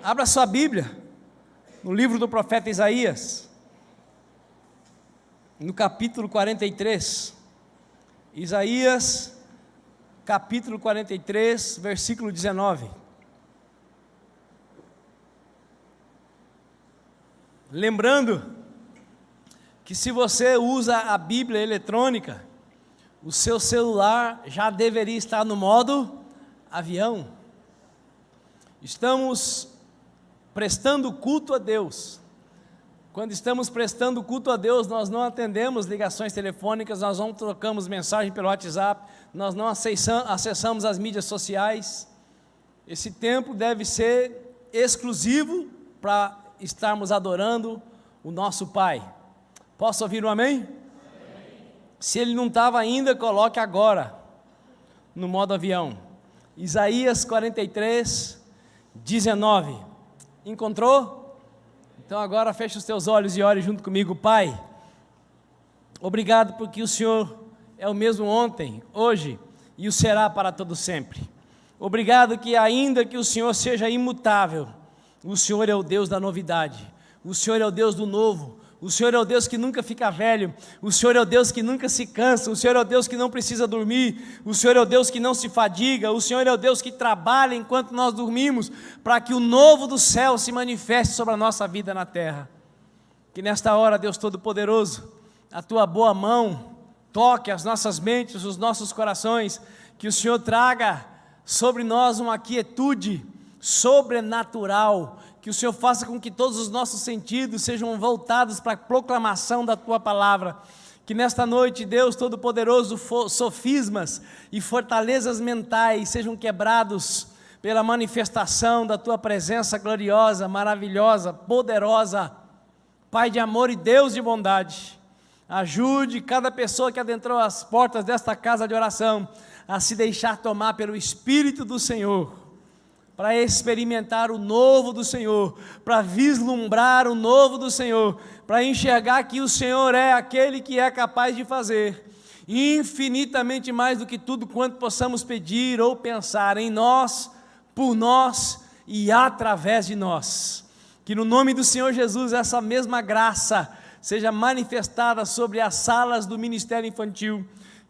Abra sua Bíblia, no livro do profeta Isaías, no capítulo 43. Isaías, capítulo 43, versículo 19. Lembrando que se você usa a Bíblia eletrônica, o seu celular já deveria estar no modo avião. Estamos prestando culto a Deus. Quando estamos prestando culto a Deus, nós não atendemos ligações telefônicas, nós não trocamos mensagem pelo WhatsApp, nós não acessamos as mídias sociais. Esse tempo deve ser exclusivo para estarmos adorando o nosso Pai. Posso ouvir um amém? Amém. Se ele não estava ainda, coloque agora no modo avião. Isaías 43, 19. Encontrou? Então agora feche os teus olhos e ore junto comigo. Pai, obrigado porque o Senhor é o mesmo ontem, hoje e o será para todo sempre. Obrigado que ainda que o Senhor seja imutável, o Senhor é o Deus da novidade, o Senhor é o Deus do novo, o Senhor é o Deus que nunca fica velho, o Senhor é o Deus que nunca se cansa, o Senhor é o Deus que não precisa dormir, o Senhor é o Deus que não se fadiga, o Senhor é o Deus que trabalha enquanto nós dormimos, para que o novo do céu se manifeste sobre a nossa vida na terra. Que nesta hora, Deus Todo-Poderoso, a Tua boa mão toque as nossas mentes, os nossos corações, que o Senhor traga sobre nós uma quietude sobrenatural, que o Senhor faça com que todos os nossos sentidos sejam voltados para a proclamação da Tua palavra, que nesta noite, Deus Todo-Poderoso, sofismas e fortalezas mentais sejam quebrados pela manifestação da Tua presença gloriosa, maravilhosa, poderosa. Pai de amor e Deus de bondade, ajude cada pessoa que adentrou as portas desta casa de oração a se deixar tomar pelo Espírito do Senhor, para experimentar o novo do Senhor, para vislumbrar o novo do Senhor, para enxergar que o Senhor é aquele que é capaz de fazer infinitamente mais do que tudo quanto possamos pedir ou pensar em nós, por nós e através de nós. Que no nome do Senhor Jesus essa mesma graça seja manifestada sobre as salas do Ministério Infantil,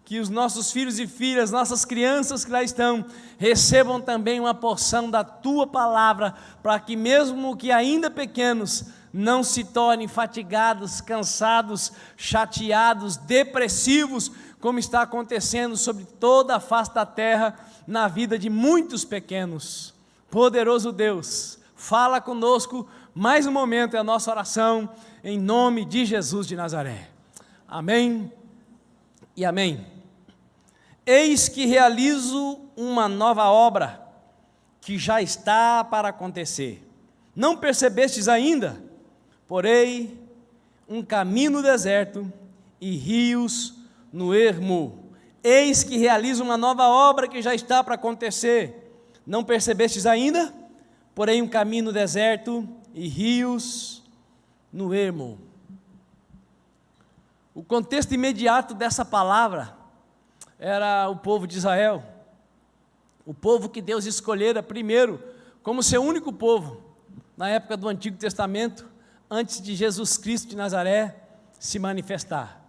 que os nossos filhos e filhas, nossas crianças que lá estão, recebam também uma porção da Tua palavra, para que mesmo que ainda pequenos, não se tornem fatigados, cansados, chateados, depressivos, como está acontecendo sobre toda a face da terra, na vida de muitos pequenos. Poderoso Deus, fala conosco, mais um momento é a nossa oração, em nome de Jesus de Nazaré. Amém e amém. Eis que realizo uma nova obra, que já está para acontecer. Não percebestes ainda? Porém, um caminho no deserto e rios no ermo. Eis que realizo uma nova obra, que já está para acontecer. Não percebestes ainda? Porém, um caminho no deserto e rios no ermo. O contexto imediato dessa palavra era o povo de Israel, o povo que Deus escolhera primeiro como seu único povo, na época do Antigo Testamento, antes de Jesus Cristo de Nazaré se manifestar.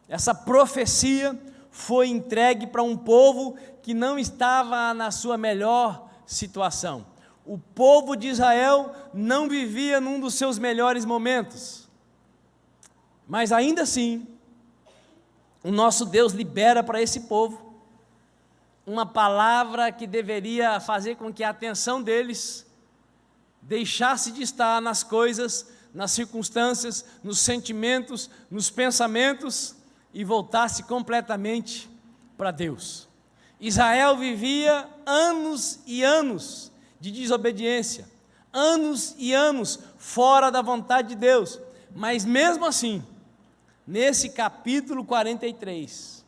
Essa profecia foi entregue para um povo que não estava na sua melhor situação. O povo de Israel não vivia num dos seus melhores momentos, mas ainda assim, o nosso Deus libera para esse povo uma palavra que deveria fazer com que a atenção deles deixasse de estar nas coisas, nas circunstâncias, nos sentimentos, nos pensamentos e voltasse completamente para Deus. Israel vivia anos e anos de desobediência, anos e anos fora da vontade de Deus, mas mesmo assim, nesse capítulo 43,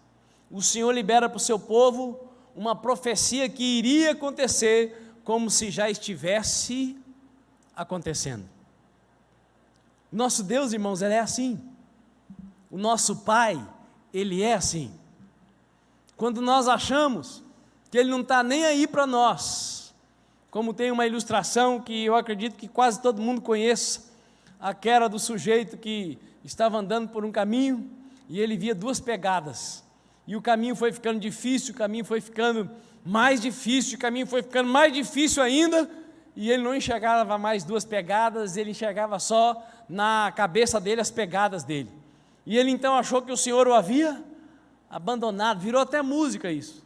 o Senhor libera para o seu povo uma profecia que iria acontecer como se já estivesse acontecendo. Nosso Deus, irmãos, Ele é assim. O nosso Pai, Ele é assim. Quando nós achamos que Ele não está nem aí para nós, como tem uma ilustração que eu acredito que quase todo mundo conheça, aquela do sujeito que estava andando por um caminho e ele via duas pegadas, e o caminho foi ficando difícil, o caminho foi ficando mais difícil, o caminho foi ficando mais difícil ainda, e ele não enxergava mais duas pegadas, ele enxergava só na cabeça dele as pegadas dele, e ele então achou que o Senhor o havia abandonado, virou até música isso,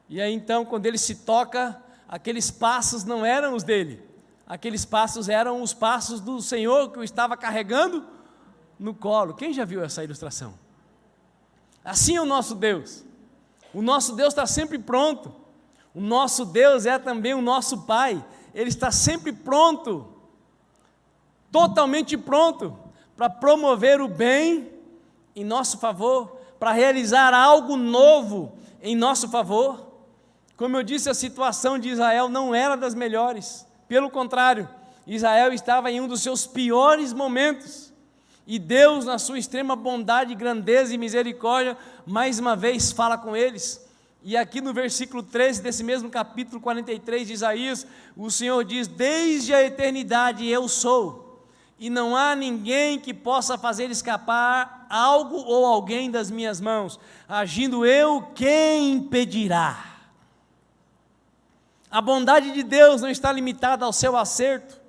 e aí então quando ele se toca, aqueles passos não eram os dele, aqueles passos eram os passos do Senhor que o estava carregando no colo. Quem já viu essa ilustração? Assim é o nosso Deus está sempre pronto, o nosso Deus é também o nosso Pai, Ele está sempre pronto, totalmente pronto, para promover o bem em nosso favor, para realizar algo novo em nosso favor. Como eu disse, a situação de Israel não era das melhores, pelo contrário, Israel estava em um dos seus piores momentos, e Deus, na sua extrema bondade, grandeza e misericórdia, mais uma vez fala com eles, e aqui no versículo 13 desse mesmo capítulo 43 de Isaías, o Senhor diz: desde a eternidade eu sou, e não há ninguém que possa fazer escapar algo ou alguém das minhas mãos, agindo eu, quem impedirá? A bondade de Deus não está limitada ao seu acerto,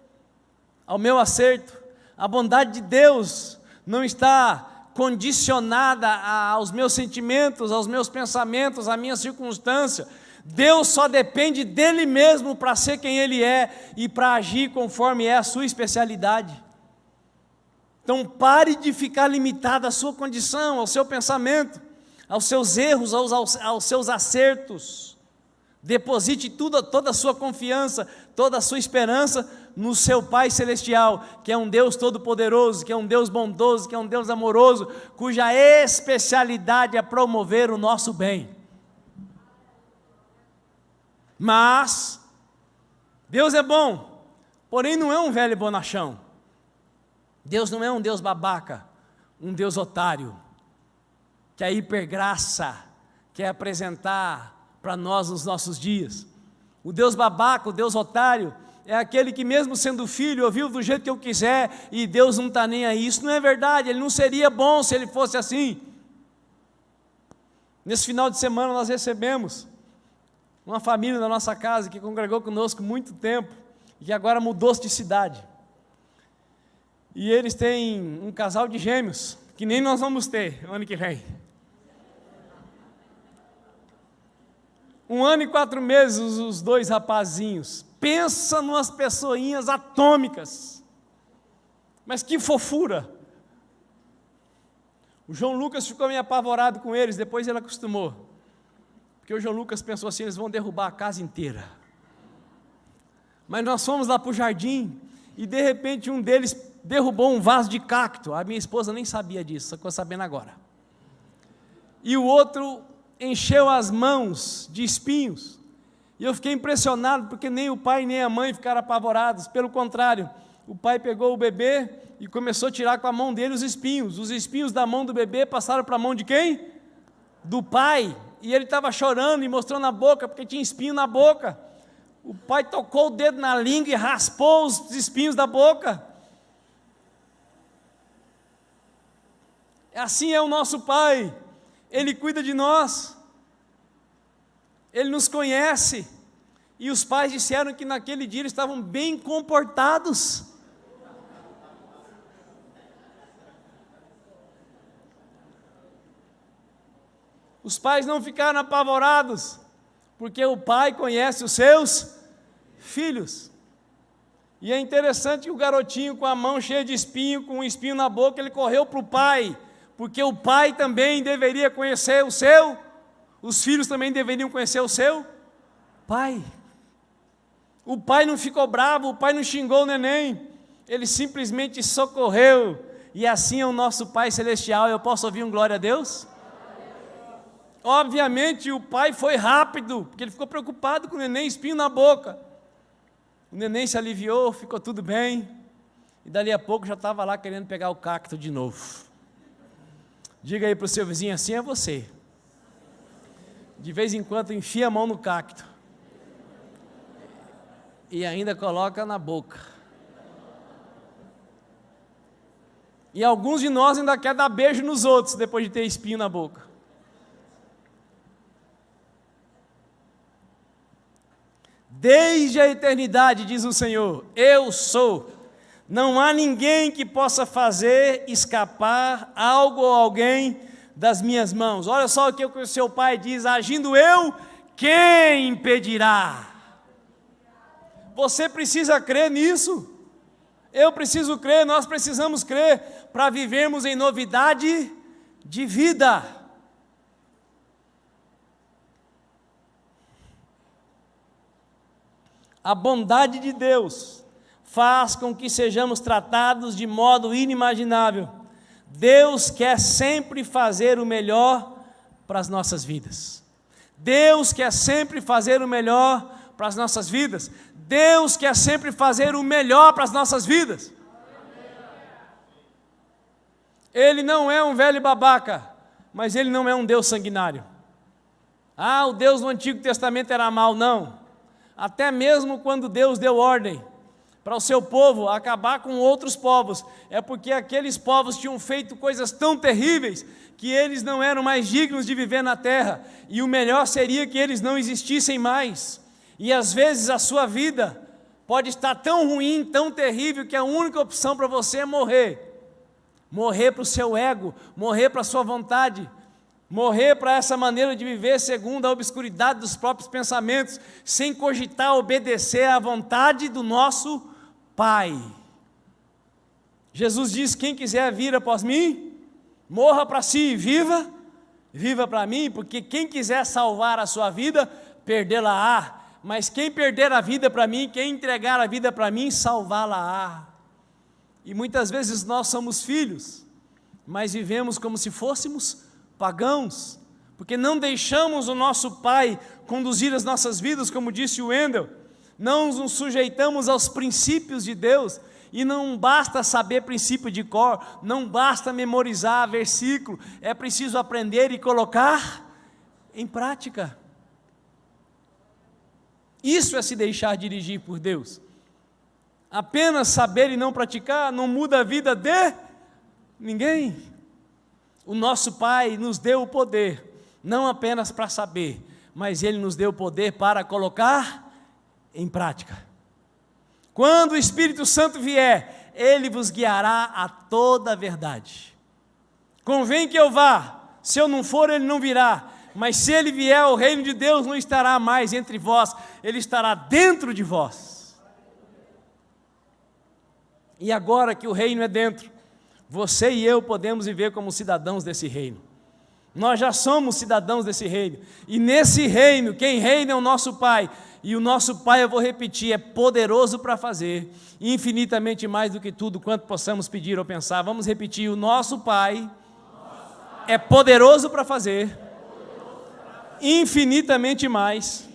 ao meu acerto. A bondade de Deus não está condicionada aos meus sentimentos, aos meus pensamentos, à minha circunstância. Deus só depende dEle mesmo para ser quem Ele é e para agir conforme é a sua especialidade. Então pare de ficar limitado à sua condição, ao seu pensamento, aos seus erros, aos seus acertos. Deposite toda a sua confiança, toda a sua esperança no seu Pai Celestial, que é um Deus todo-poderoso, que é um Deus bondoso, que é um Deus amoroso, cuja especialidade é promover o nosso bem. Mas, Deus é bom, porém não é um velho bonachão. Deus não é um Deus babaca, um Deus otário, que a hipergraça quer apresentar para nós nos nossos dias. O Deus babaca, o Deus otário, é aquele que mesmo sendo filho, eu vivo do jeito que eu quiser, e Deus não está nem aí. Isso não é verdade, Ele não seria bom se Ele fosse assim. Nesse final de semana nós recebemos uma família da nossa casa, que congregou conosco muito tempo, e que agora mudou-se de cidade. E eles têm um casal de gêmeos, que nem nós vamos ter ano que vem. 1 ano e 4 meses os dois rapazinhos. Pensa numas pessoinhas atômicas. Mas que fofura. O João Lucas ficou meio apavorado com eles, depois ele acostumou. Porque o João Lucas pensou assim: eles vão derrubar a casa inteira. Mas nós fomos lá para o jardim, e de repente um deles derrubou um vaso de cacto. A minha esposa nem sabia disso, só ficou sabendo agora. E o outro encheu as mãos de espinhos, e eu fiquei impressionado, porque nem o pai nem a mãe ficaram apavorados, pelo contrário, o pai pegou o bebê e começou a tirar com a mão dele os espinhos da mão do bebê passaram para a mão de quem? Do pai, e ele estava chorando e mostrando a boca, porque tinha espinho na boca. O pai tocou o dedo na língua e raspou os espinhos da boca. Assim é o nosso Pai. Ele cuida de nós, Ele nos conhece, e os pais disseram que naquele dia eles estavam bem comportados. Os pais não ficaram apavorados, porque o pai conhece os seus filhos. E é interessante que o garotinho com a mão cheia de espinho, com um espinho na boca, ele correu para o pai, porque o pai também deveria conhecer os filhos também deveriam conhecer o seu pai. O pai não ficou bravo, o pai não xingou o neném, ele simplesmente socorreu, e assim é o nosso Pai Celestial. Eu posso ouvir um glória a Deus? Obviamente o pai foi rápido, porque ele ficou preocupado com o neném, espinho na boca. O neném se aliviou, ficou tudo bem, e dali a pouco já estava lá querendo pegar o cacto de novo. Diga aí para o seu vizinho: assim é você. De vez em quando enfia a mão no cacto. e ainda coloca na boca. E alguns de nós ainda querem dar beijo nos outros, depois de ter espinho na boca. Desde a eternidade, diz o Senhor, eu sou. Não há ninguém que possa fazer escapar algo ou alguém das minhas mãos. Olha só o que o seu pai diz, agindo eu, quem impedirá? Você precisa crer nisso. Eu preciso crer, nós precisamos crer para vivermos em novidade de vida. A bondade de Deus faz com que sejamos tratados de modo inimaginável. Deus quer sempre fazer o melhor para as nossas vidas. Deus quer sempre fazer o melhor para as nossas vidas. Deus quer sempre fazer o melhor para as nossas vidas. Ele não é um velho babaca, mas Ele não é um Deus sanguinário. Ah, o Deus do Antigo Testamento era mau, não. Até mesmo quando Deus deu ordem para o seu povo acabar com outros povos, é porque aqueles povos tinham feito coisas tão terríveis que eles não eram mais dignos de viver na terra, e o melhor seria que eles não existissem mais. E às vezes a sua vida pode estar tão ruim, tão terrível, que a única opção para você é morrer. Morrer para o seu ego, morrer para a sua vontade, morrer para essa maneira de viver segundo a obscuridade dos próprios pensamentos, sem cogitar obedecer à vontade do nosso Pai. Jesus diz, quem quiser vir após mim, morra para si e viva para mim, porque quem quiser salvar a sua vida, perdê-la-á. Mas quem perder a vida para mim, quem entregar a vida para mim, salvá-la-á. E muitas vezes nós somos filhos, mas vivemos como se fôssemos pagãos, porque não deixamos o nosso Pai conduzir as nossas vidas, como disse o Wendel, não nos sujeitamos aos princípios de Deus, e não basta saber princípio de cor, não basta memorizar versículo, é preciso aprender e colocar em prática. Isso é se deixar dirigir por Deus. Apenas saber e não praticar não muda a vida de ninguém. O nosso Pai nos deu o poder, não apenas para saber, mas Ele nos deu o poder para colocar em prática. Quando o Espírito Santo vier, Ele vos guiará a toda a verdade. Convém que eu vá, se eu não for, Ele não virá. Mas se Ele vier, o reino de Deus não estará mais entre vós, Ele estará dentro de vós. E agora que o reino é dentro, você e eu podemos viver como cidadãos desse reino. Nós já somos cidadãos desse reino. E nesse reino, quem reina é o nosso Pai. E o nosso Pai, eu vou repetir, é poderoso para fazer infinitamente mais do que tudo quanto possamos pedir ou pensar. Vamos repetir, o nosso Pai é poderoso para fazer infinitamente mais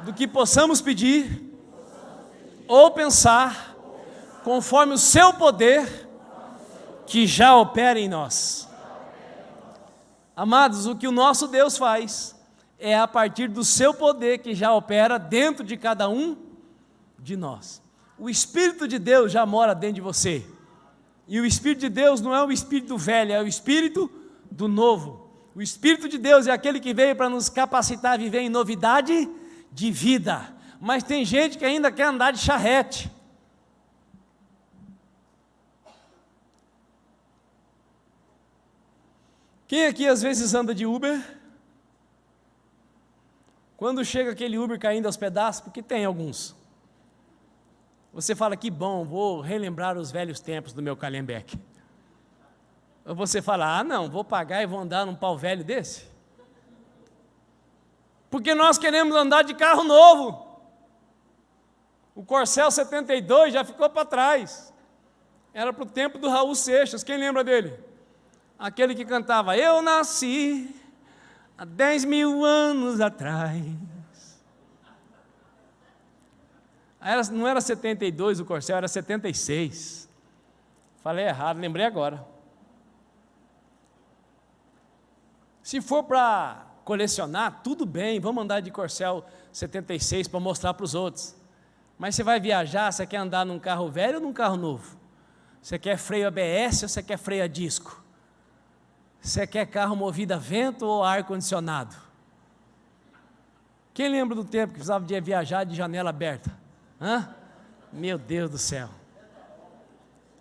do que possamos pedir ou pensar, conforme o seu poder que já opera em nós. Amados, o que o nosso Deus faz é a partir do seu poder que já opera dentro de cada um de nós. O Espírito de Deus já mora dentro de você. E o Espírito de Deus não é o Espírito velho, é o Espírito do novo. O Espírito de Deus é aquele que veio para nos capacitar a viver em novidade de vida. Mas tem gente que ainda quer andar de charrete. Quem aqui às vezes anda de Uber? Quando chega aquele Uber caindo aos pedaços, porque tem alguns. Você fala, que bom, vou relembrar os velhos tempos do meu Calhambeque. Ou você fala, não, vou pagar e vou andar num pau velho desse? Porque nós queremos andar de carro novo. O Corcel 72 já ficou para trás. Era para o tempo do Raul Seixas, quem lembra dele? Aquele que cantava, eu nasci há 10 mil anos atrás. Não era 72 o Corcel, era 76. Falei errado, lembrei agora. Se for para colecionar, tudo bem, vamos andar de Corcel 76 para mostrar para os outros. Mas você vai viajar, você quer andar num carro velho ou num carro novo? Você quer freio ABS ou você quer freio a disco? Você quer carro movido a vento ou ar-condicionado? Quem lembra do tempo que precisava de viajar de janela aberta? Hã? Meu Deus do céu.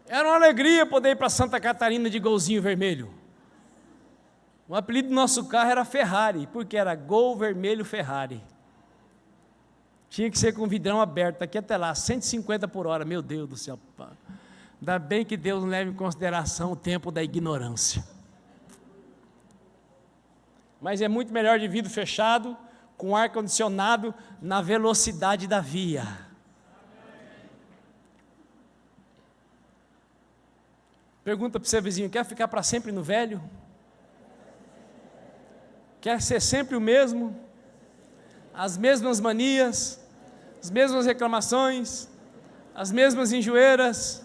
Era uma alegria poder ir para Santa Catarina de golzinho vermelho. O apelido do nosso carro era Ferrari, porque era Gol Vermelho Ferrari. Tinha que ser com vidrão aberto, daqui até lá, 150 por hora, meu Deus do céu. Ainda bem que Deus não leva em consideração o tempo da ignorância. Mas é muito melhor de vidro fechado, com ar-condicionado, na velocidade da via. Pergunta para o seu vizinho, quer ficar para sempre no velho? Quer ser sempre o mesmo? As mesmas manias, as mesmas reclamações, as mesmas enjoeiras?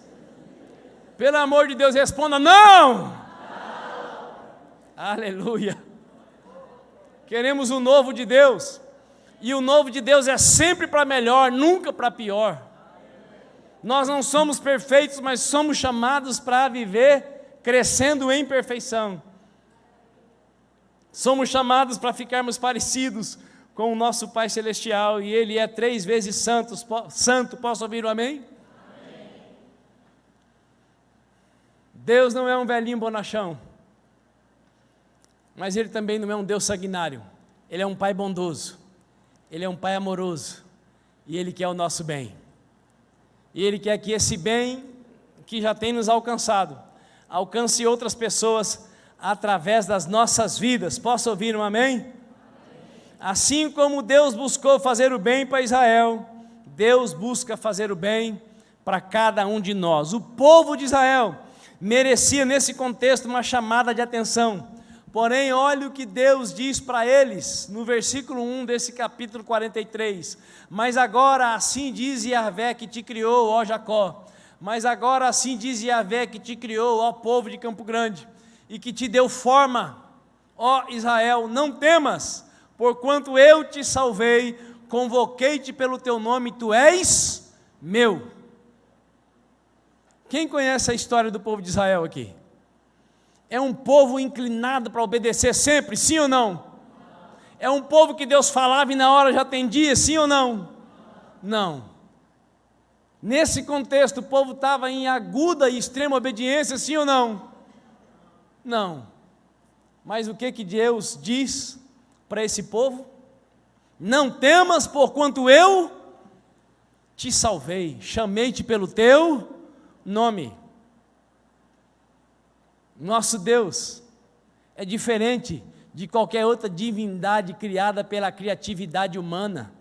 Pelo amor de Deus, responda: não! Não! Aleluia! Queremos o novo de Deus, e o novo de Deus é sempre para melhor, nunca para pior. Nós não somos perfeitos, mas somos chamados para viver crescendo em perfeição. Somos chamados para ficarmos parecidos com o nosso Pai Celestial, e Ele é 3 vezes santo. Posso ouvir o amém? Amém. Deus não é um velhinho bonachão, mas Ele também não é um Deus sanguinário. Ele é um Pai bondoso, Ele é um Pai amoroso, e Ele quer o nosso bem. E Ele quer que esse bem que já tem nos alcançado, alcance outras pessoas através das nossas vidas. Posso ouvir um amém? Amém. Assim como Deus buscou fazer o bem para Israel, Deus busca fazer o bem para cada um de nós. O povo de Israel merecia nesse contexto uma chamada de atenção. Porém, olha o que Deus diz para eles, no versículo 1 desse capítulo 43. Mas agora assim diz Yahvé que te criou, ó Jacó. Mas agora assim diz Yahvé que te criou, ó povo de Campo Grande, e que te deu forma, ó Israel, não temas, porquanto eu te salvei, convoquei-te pelo teu nome, tu és meu. Quem conhece a história do povo de Israel aqui? É um povo inclinado para obedecer sempre, sim ou não? É um povo que Deus falava e na hora já atendia, sim ou não? Não. Nesse contexto, o povo estava em aguda e extrema obediência, sim ou não? Não. Mas o que Deus diz para esse povo? Não temas, porquanto eu te salvei, chamei-te pelo teu nome. Nosso Deus é diferente de qualquer outra divindade criada pela criatividade humana.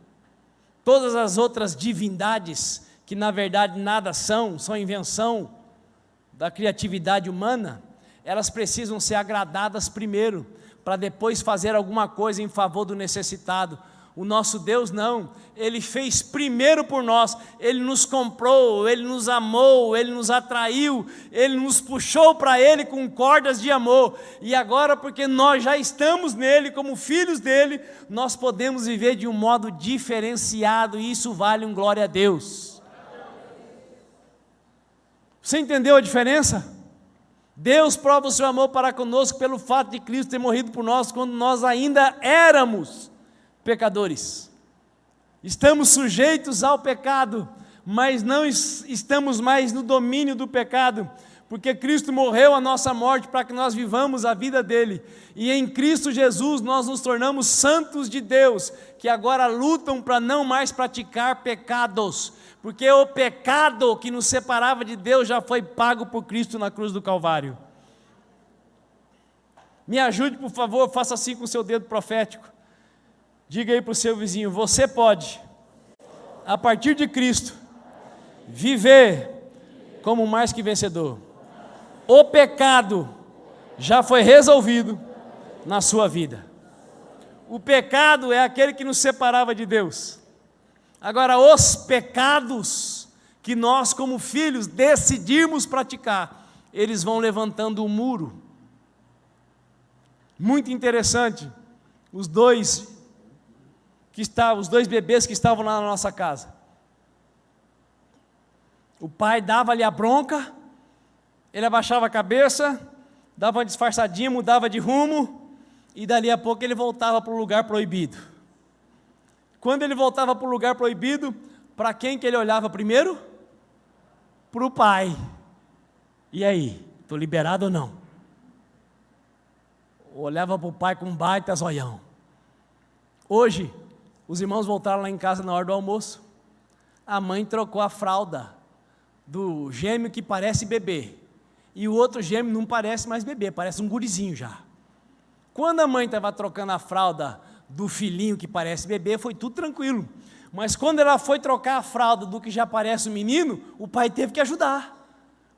Todas as outras divindades, que na verdade nada são invenção da criatividade humana, elas precisam ser agradadas primeiro, para depois fazer alguma coisa em favor do necessitado. O nosso Deus não, Ele fez primeiro por nós, Ele nos comprou, Ele nos amou, Ele nos atraiu, Ele nos puxou para Ele com cordas de amor, e agora porque nós já estamos nele, como filhos dele, nós podemos viver de um modo diferenciado, e isso vale um glória a Deus. Você entendeu a diferença? Deus prova o seu amor para conosco pelo fato de Cristo ter morrido por nós, quando nós ainda éramos pecadores. Estamos sujeitos ao pecado, mas não estamos mais no domínio do pecado, porque Cristo morreu a nossa morte para que nós vivamos a vida dele, e em Cristo Jesus nós nos tornamos santos de Deus, que agora lutam para não mais praticar pecados, porque o pecado que nos separava de Deus já foi pago por Cristo na cruz do Calvário. Me ajude, por favor, faça assim com o seu dedo profético. Diga aí para o seu vizinho: você pode, a partir de Cristo, viver como mais que vencedor. O pecado já foi resolvido na sua vida. O pecado é aquele que nos separava de Deus. Agora, os pecados que nós, como filhos, decidimos praticar, eles vão levantando um muro. Muito interessante, os dois bebês que estavam lá na nossa casa. O pai dava-lhe a bronca, ele abaixava a cabeça, dava uma disfarçadinha, mudava de rumo, e dali a pouco ele voltava para o lugar proibido. Quando ele voltava para o lugar proibido, para quem que ele olhava primeiro? Para o pai. E aí, estou liberado ou não? Olhava para o pai com um baita zoião. Hoje, os irmãos voltaram lá em casa na hora do almoço. A mãe trocou a fralda do gêmeo que parece bebê. E o outro gêmeo não parece mais bebê, parece um gurizinho já. Quando a mãe estava trocando a fralda do filhinho que parece bebê, foi tudo tranquilo. Mas quando ela foi trocar a fralda do que já parece um menino, o pai teve que ajudar.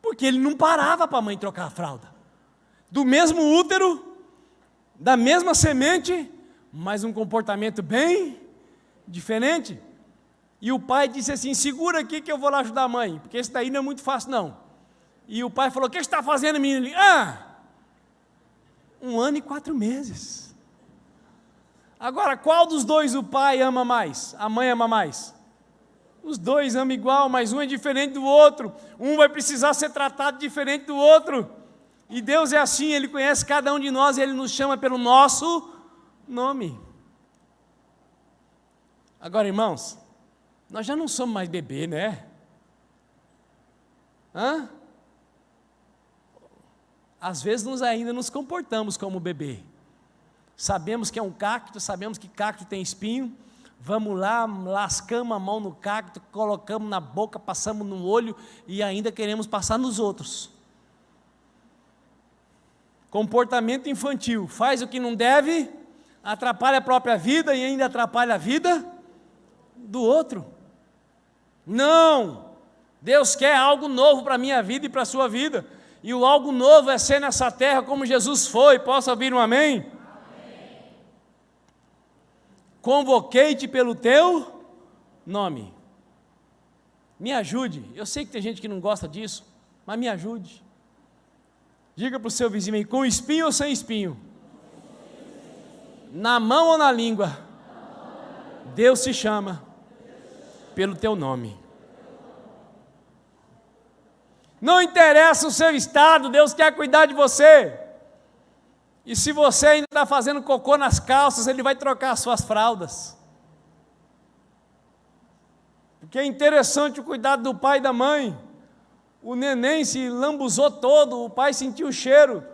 Porque ele não parava para a mãe trocar a fralda. Do mesmo útero, da mesma semente, mas um comportamento bem diferente. E o pai disse assim: segura aqui que eu vou lá ajudar a mãe, porque esse daí não é muito fácil não. E o pai falou: o que você está fazendo, menino? 1 ano e 4 meses. Agora, qual dos dois o pai ama mais? A mãe ama mais? Os dois amam igual, mas um é diferente do outro. Um vai precisar ser tratado diferente do outro. E Deus é assim, Ele conhece cada um de nós e Ele nos chama pelo nosso nome. Agora, irmãos, nós já não somos mais bebê, né? Às vezes nós ainda nos comportamos como bebê. Sabemos que é um cacto, sabemos que cacto tem espinho, vamos lá, lascamos a mão no cacto, colocamos na boca, passamos no olho e ainda queremos passar nos outros. Comportamento infantil, faz o que não deve, atrapalha a própria vida e ainda atrapalha a vida do outro. Não! Deus quer algo novo para a minha vida e para a sua vida. E o algo novo é ser nessa terra como Jesus foi. Posso ouvir um amém? Amém. Convoquei-te pelo teu nome. Me ajude. Eu sei que tem gente que não gosta disso, mas me ajude. Diga para o seu vizinho aí: com espinho ou sem espinho? Na mão ou na língua? Deus se chama pelo teu nome. Não interessa o seu estado, Deus quer cuidar de você. E se você ainda está fazendo cocô nas calças, Ele vai trocar as suas fraldas. Porque é interessante o cuidado do pai e da mãe. O neném se lambuzou todo, o pai sentiu o cheiro.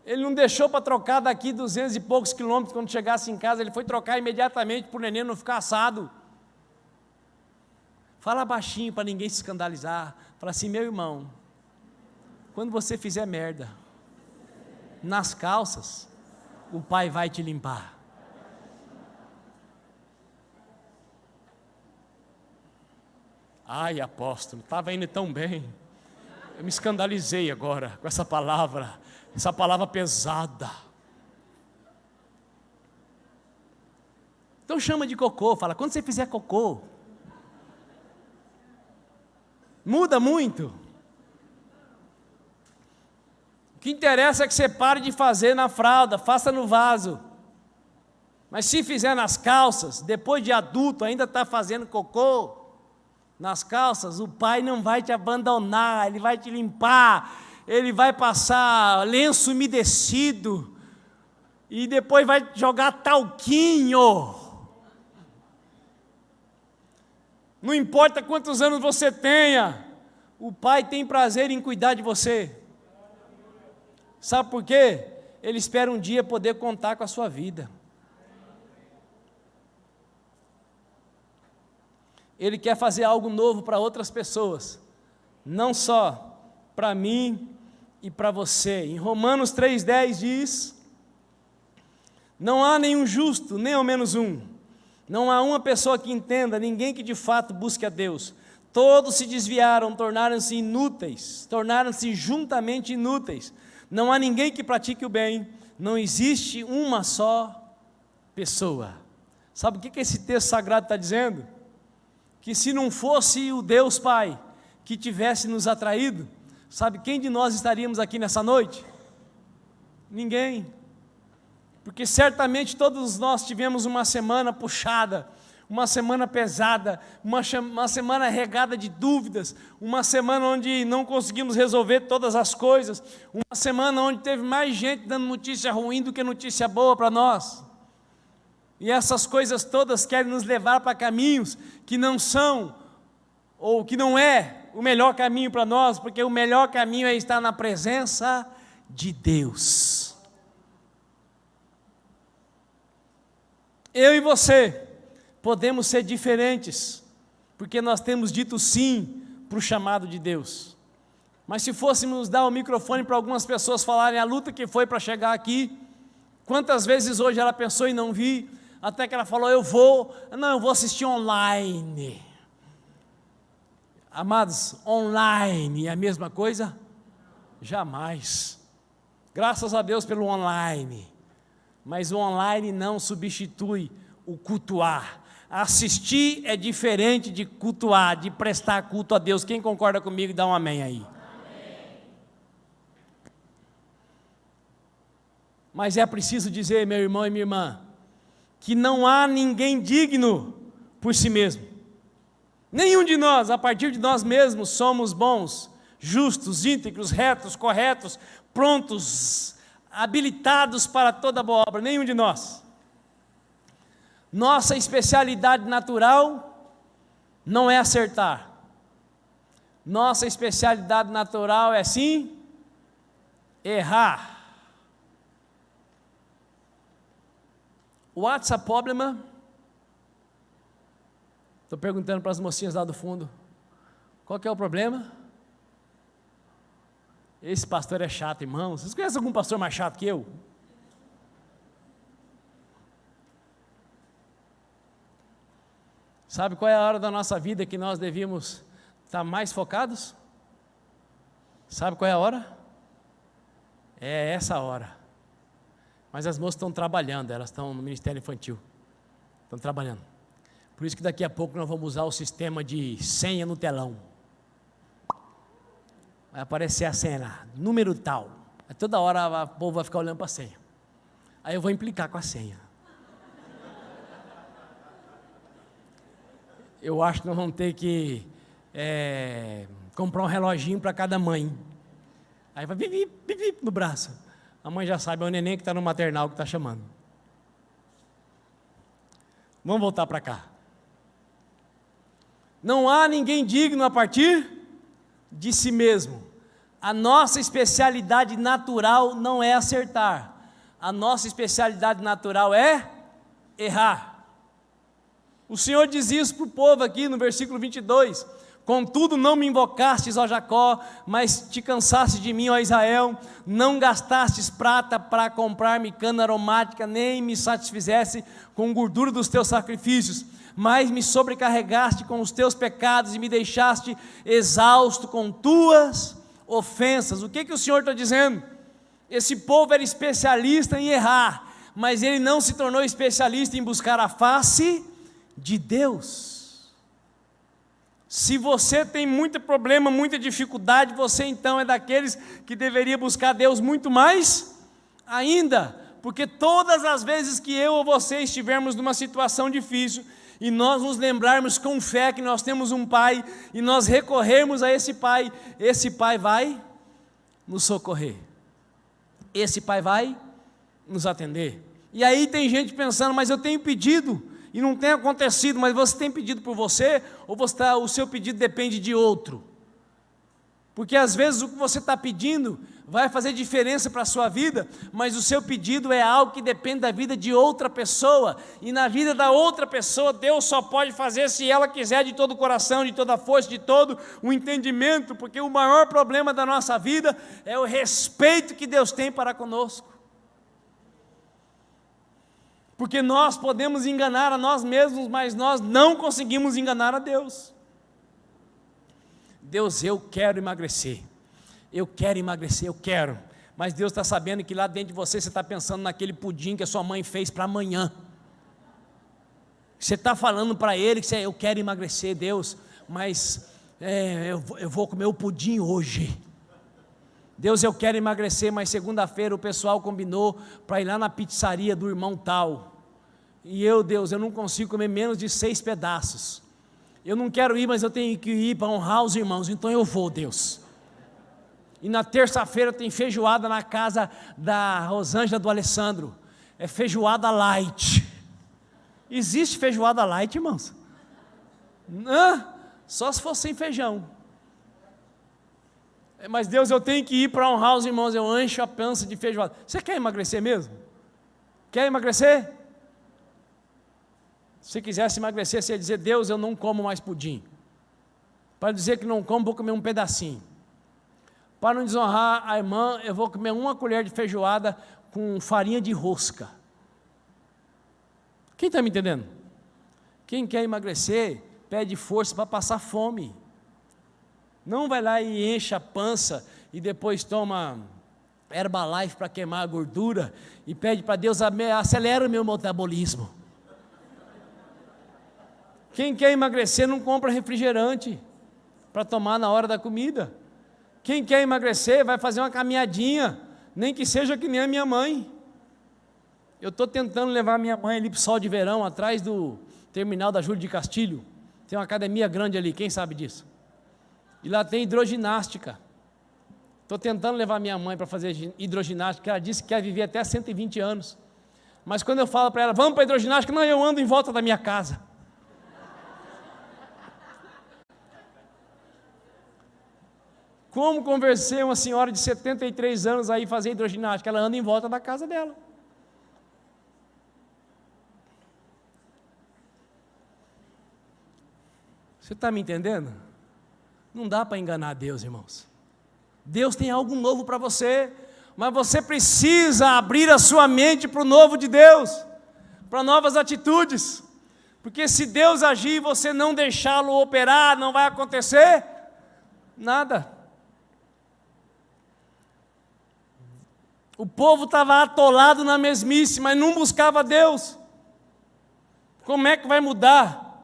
Ele não deixou para trocar daqui 200 e poucos quilômetros, quando chegasse em casa, ele foi trocar imediatamente para o neném não ficar assado. Fala baixinho para ninguém se escandalizar. Fala assim: meu irmão, quando você fizer merda nas calças, o pai vai te limpar. Ai, apóstolo, estava indo tão bem. Eu me escandalizei agora com essa palavra pesada. Então chama de cocô, fala: quando você fizer cocô, muda muito. O que interessa é que você pare de fazer na fralda, faça no vaso. Mas se fizer nas calças, depois de adulto, ainda está fazendo cocô nas calças, o pai não vai te abandonar, ele vai te limpar, ele vai passar lenço umedecido, e depois vai jogar talquinho. Não importa quantos anos você tenha, o pai tem prazer em cuidar de você. Sabe por quê? Ele espera um dia poder contar com a sua vida. Ele quer fazer algo novo para outras pessoas, não só para mim e para você. Em Romanos 3,10 diz: não há nenhum justo, nem ao menos um. Não há uma pessoa que entenda, ninguém que de fato busque a Deus. Todos se desviaram, tornaram-se inúteis, tornaram-se juntamente inúteis. Não há ninguém que pratique o bem, não existe uma só pessoa. Sabe o que esse texto sagrado está dizendo? Que se não fosse o Deus Pai que tivesse nos atraído, sabe quem de nós estaríamos aqui nessa noite? Ninguém. Porque certamente todos nós tivemos uma semana puxada, uma semana pesada, uma semana regada de dúvidas, uma semana onde não conseguimos resolver todas as coisas, uma semana onde teve mais gente dando notícia ruim do que notícia boa para nós. E essas coisas todas querem nos levar para caminhos que não são, ou que não é o melhor caminho para nós, porque o melhor caminho é estar na presença de Deus. Eu e você podemos ser diferentes, porque nós temos dito sim para o chamado de Deus. Mas se fôssemos dar o microfone para algumas pessoas falarem a luta que foi para chegar aqui, quantas vezes hoje ela pensou em não vir, até que ela falou, eu vou assistir online. Amados, online é a mesma coisa? Jamais. Graças a Deus pelo online, mas o online não substitui o cultuar. Assistir é diferente de cultuar, de prestar culto a Deus. Quem concorda comigo, dá um amém aí. Amém. Mas é preciso dizer, meu irmão e minha irmã, que não há ninguém digno por si mesmo. Nenhum de nós, a partir de nós mesmos, somos bons, justos, íntegros, retos, corretos, prontos, habilitados para toda boa obra. Nenhum de nós. Nossa especialidade natural não é acertar. Nossa especialidade natural é sim errar. What's a problem? Estou perguntando para as mocinhas lá do fundo. Qual que é o problema? Esse pastor é chato, irmãos. Vocês conhecem algum pastor mais chato que eu? Sabe qual é a hora da nossa vida que nós devíamos estar mais focados? Sabe qual é a hora? É essa hora. Mas as moças estão trabalhando, elas estão no Ministério Infantil. Estão trabalhando. Por isso que daqui a pouco nós vamos usar o sistema de senha no telão. Vai aparecer a senha lá, número tal. Aí toda hora o povo vai ficar olhando para a senha. Aí eu vou implicar com a senha. Eu acho que nós vamos ter que comprar um reloginho para cada mãe. Aí vai bip, bip, bip no braço. A mãe já sabe, é o neném que está no maternal que está chamando. Vamos voltar para cá. Não há ninguém digno a partir de si mesmo. A nossa especialidade natural não é acertar. A nossa especialidade natural é errar. O Senhor diz isso para o povo aqui no versículo 22. Contudo não me invocastes, ó Jacó, mas te cansaste de mim, ó Israel. Não gastastes prata para comprar-me cana aromática, nem me satisfizesse com gordura dos teus sacrifícios. Mas me sobrecarregaste com os teus pecados e me deixaste exausto com tuas ofensas. O que o Senhor está dizendo? Esse povo era especialista em errar, mas ele não se tornou especialista em buscar a face de Deus. Se você tem muito problema, muita dificuldade, você então é daqueles que deveria buscar Deus muito mais ainda, porque todas as vezes que eu ou você estivermos numa situação difícil, e nós nos lembrarmos com fé que nós temos um Pai, e nós recorrermos a esse Pai vai nos socorrer, esse Pai vai nos atender. E aí tem gente pensando, mas eu tenho pedido, e não tem acontecido, mas você tem pedido por você, ou o seu pedido depende de outro? Porque às vezes o que você está pedindo vai fazer diferença para a sua vida, mas o seu pedido é algo que depende da vida de outra pessoa, e na vida da outra pessoa, Deus só pode fazer se ela quiser de todo o coração, de toda a força, de todo o entendimento, porque o maior problema da nossa vida é o respeito que Deus tem para conosco. Porque nós podemos enganar a nós mesmos, mas nós não conseguimos enganar a Deus. Deus, eu quero emagrecer, eu quero, mas Deus está sabendo que lá dentro de você está pensando naquele pudim que a sua mãe fez para amanhã. Você está falando para Ele que eu quero emagrecer, Deus, mas eu vou comer o pudim hoje. Deus, eu quero emagrecer, mas segunda-feira o pessoal combinou para ir lá na pizzaria do irmão tal. E Deus, eu não consigo comer menos de 6 pedaços. Eu não quero ir, mas eu tenho que ir para honrar os irmãos, então eu vou, Deus. E na terça-feira tem feijoada na casa da Rosângela, do Alessandro. É feijoada light. Existe feijoada light, irmãos? Só se for sem feijão. Mas Deus, eu tenho que ir para honrar os irmãos, eu encho a pança de feijoada. Você quer emagrecer mesmo? Quer emagrecer? Se quisesse emagrecer, você ia dizer: Deus, eu não como mais pudim. Para dizer que não como, vou comer um pedacinho. Para não desonrar a irmã, eu vou comer uma colher de feijoada com farinha de rosca. Quem está me entendendo? Quem quer emagrecer, pede força para passar fome. Não vai lá e enche a pança e depois toma Herbalife para queimar a gordura e pede para Deus: acelera o meu metabolismo. Quem quer emagrecer não compra refrigerante para tomar na hora da comida. Quem quer emagrecer vai fazer uma caminhadinha, nem que seja que nem a minha mãe. Eu estou tentando levar a minha mãe ali para o sol de verão, atrás do terminal da Júlio de Castilho. Tem uma academia grande ali, quem sabe disso? E lá tem hidroginástica. Estou tentando levar minha mãe para fazer hidroginástica, ela disse que quer viver até 120 anos. Mas quando eu falo para ela: vamos para a hidroginástica, não, eu ando em volta da minha casa. Como convencer uma senhora de 73 anos a ir fazer hidroginástica? Ela anda em volta da casa dela. Você está me entendendo? Não dá para enganar Deus, irmãos. Deus tem algo novo para você, mas você precisa abrir a sua mente para o novo de Deus, para novas atitudes, porque se Deus agir e você não deixá-lo operar, não vai acontecer nada. O povo estava atolado na mesmice, mas não buscava Deus. Como é que vai mudar?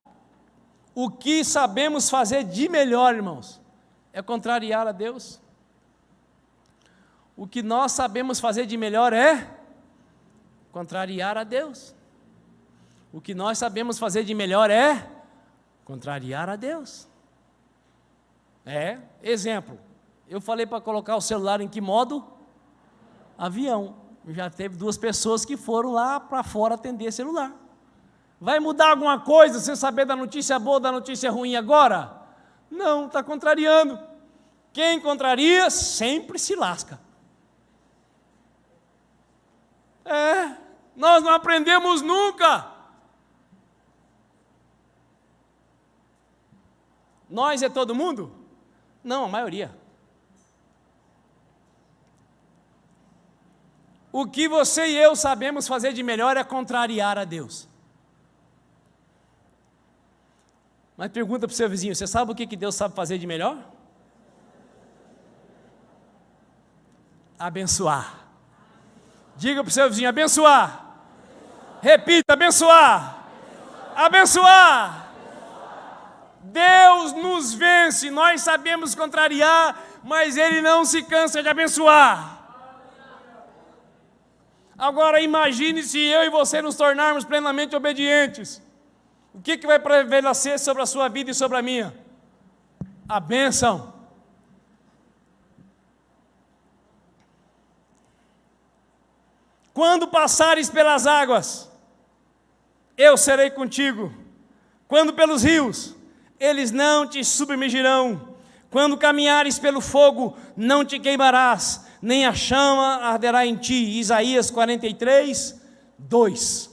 O que sabemos fazer de melhor, irmãos, é contrariar a Deus. O que nós sabemos fazer de melhor é contrariar a Deus. O que nós sabemos fazer de melhor é contrariar a Deus. Exemplo, eu falei para colocar o celular em que modo? Avião. Já teve 2 pessoas que foram lá para fora atender celular. Vai mudar alguma coisa você saber da notícia boa ou da notícia ruim agora? Não, está contrariando. Quem contraria sempre se lasca. Nós não aprendemos nunca. Nós é todo mundo? Não, a maioria. O que você e eu sabemos fazer de melhor é contrariar a Deus. Mas pergunta para o seu vizinho: você sabe o que Deus sabe fazer de melhor? Abençoar. Diga para o seu vizinho: abençoar. Repita: abençoar. Abençoar. Deus nos vence, nós sabemos contrariar, mas Ele não se cansa de abençoar. Agora imagine se eu e você nos tornarmos plenamente obedientes. O que vai prevalecer sobre a sua vida e sobre a minha? A bênção. Quando passares pelas águas, eu serei contigo. Quando pelos rios, eles não te submergirão. Quando caminhares pelo fogo, não te queimarás, nem a chama arderá em ti. Isaías 43, 2.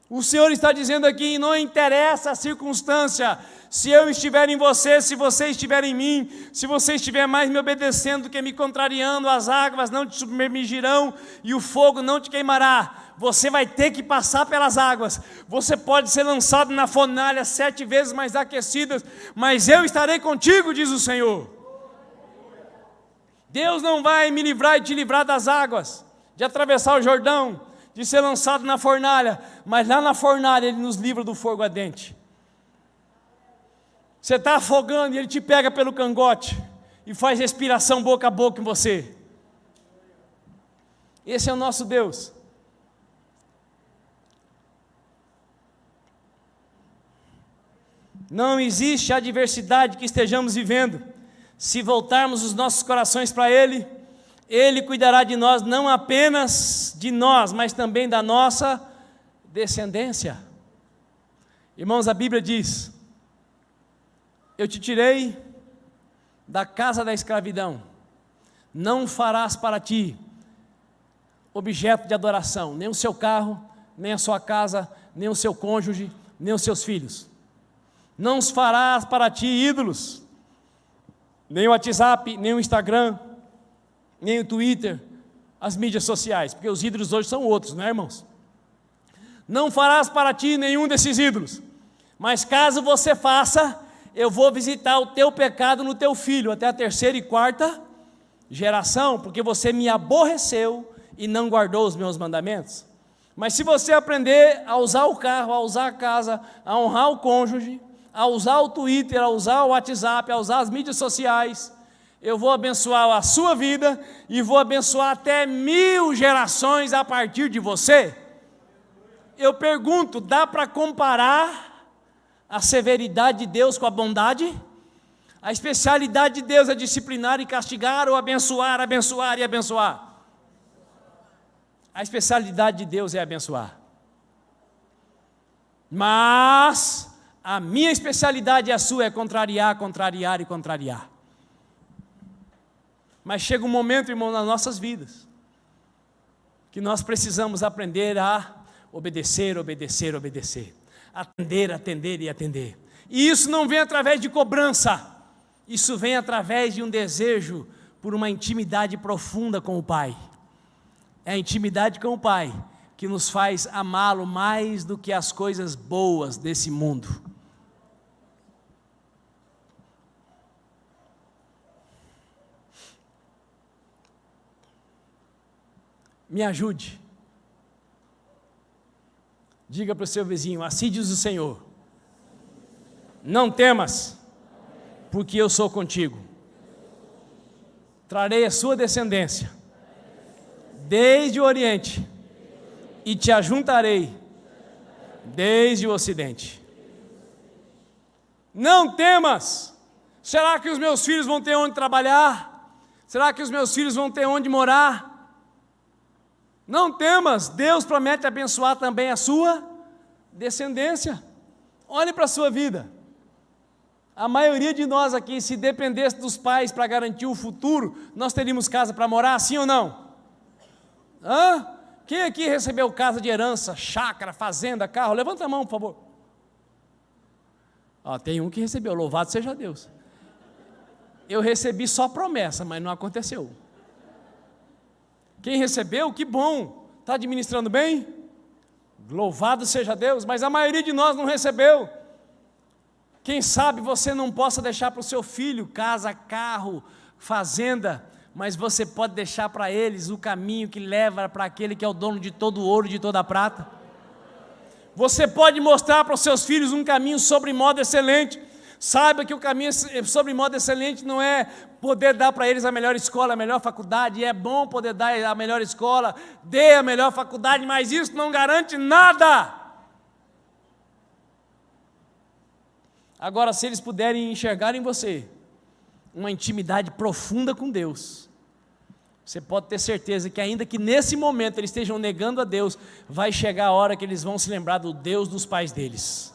O Senhor está dizendo aqui: não interessa a circunstância, se eu estiver em você, se você estiver em mim, se você estiver mais me obedecendo do que me contrariando, as águas não te submergirão e o fogo não te queimará. Você vai ter que passar pelas águas. Você pode ser lançado na fornalha 7 vezes mais aquecidas, mas eu estarei contigo, diz o Senhor. Deus não vai me livrar e te livrar das águas, de atravessar o Jordão, de ser lançado na fornalha, mas lá na fornalha Ele nos livra do fogo ardente. Você está afogando e Ele te pega pelo cangote e faz respiração boca a boca em você. Esse é o nosso Deus. Não existe adversidade que estejamos vivendo. Se voltarmos os nossos corações para Ele, Ele cuidará de nós, não apenas de nós, mas também da nossa descendência. Irmãos, a Bíblia diz: eu te tirei da casa da escravidão, não farás para ti objeto de adoração, nem o seu carro, nem a sua casa, nem o seu cônjuge, nem os seus filhos. Não os farás para ti ídolos, nem o WhatsApp, nem o Instagram, nem o Twitter, as mídias sociais, porque os ídolos hoje são outros, não é, irmãos? Não farás para ti nenhum desses ídolos, mas caso você faça, eu vou visitar o teu pecado no teu filho, até a 3ª e 4ª geração, porque você me aborreceu e não guardou os meus mandamentos. Mas se você aprender a usar o carro, a usar a casa, a honrar o cônjuge, a usar o Twitter, a usar o WhatsApp, a usar as mídias sociais, eu vou abençoar a sua vida e vou abençoar até 1000 gerações a partir de você. Eu pergunto, dá para comparar a severidade de Deus com a bondade? A especialidade de Deus é disciplinar e castigar, ou abençoar, abençoar e abençoar? A especialidade de Deus é abençoar. Mas a minha especialidade e a sua é contrariar, contrariar e contrariar. Mas chega um momento, irmão, nas nossas vidas, que nós precisamos aprender a obedecer, obedecer, obedecer. Atender, atender e atender. E isso não vem através de cobrança. Isso vem através de um desejo por uma intimidade profunda com o Pai. É a intimidade com o Pai que nos faz amá-lo mais do que as coisas boas desse mundo. Me ajude. Diga para o seu vizinho: assim diz o Senhor, não temas, porque eu sou contigo. Trarei a sua descendência desde o Oriente e te ajuntarei desde o Ocidente. Não temas. Será que os meus filhos vão ter onde trabalhar? Será que os meus filhos vão ter onde morar? Não temas, Deus promete abençoar também a sua descendência. Olhe para a sua vida. A maioria de nós aqui, se dependesse dos pais para garantir o futuro, nós teríamos casa para morar, sim ou não? Quem aqui recebeu casa de herança, chácara, fazenda, carro? Levanta a mão, por favor. Tem um que recebeu, louvado seja Deus. Eu recebi só promessa, mas não aconteceu. Quem recebeu, que bom, está administrando bem? Louvado seja Deus, mas a maioria de nós não recebeu. Quem sabe você não possa deixar para o seu filho casa, carro, fazenda, mas você pode deixar para eles o caminho que leva para aquele que é o dono de todo o ouro e de toda a prata. Você pode mostrar para os seus filhos um caminho sobre modo excelente. Saiba que o caminho sobre modo excelente não é poder dar para eles a melhor escola, a melhor faculdade. É bom poder dar a melhor escola, dê a melhor faculdade, mas isso não garante nada. Agora, se eles puderem enxergar em você uma intimidade profunda com Deus, você pode ter certeza que ainda que nesse momento eles estejam negando a Deus, vai chegar a hora que eles vão se lembrar do Deus dos pais deles.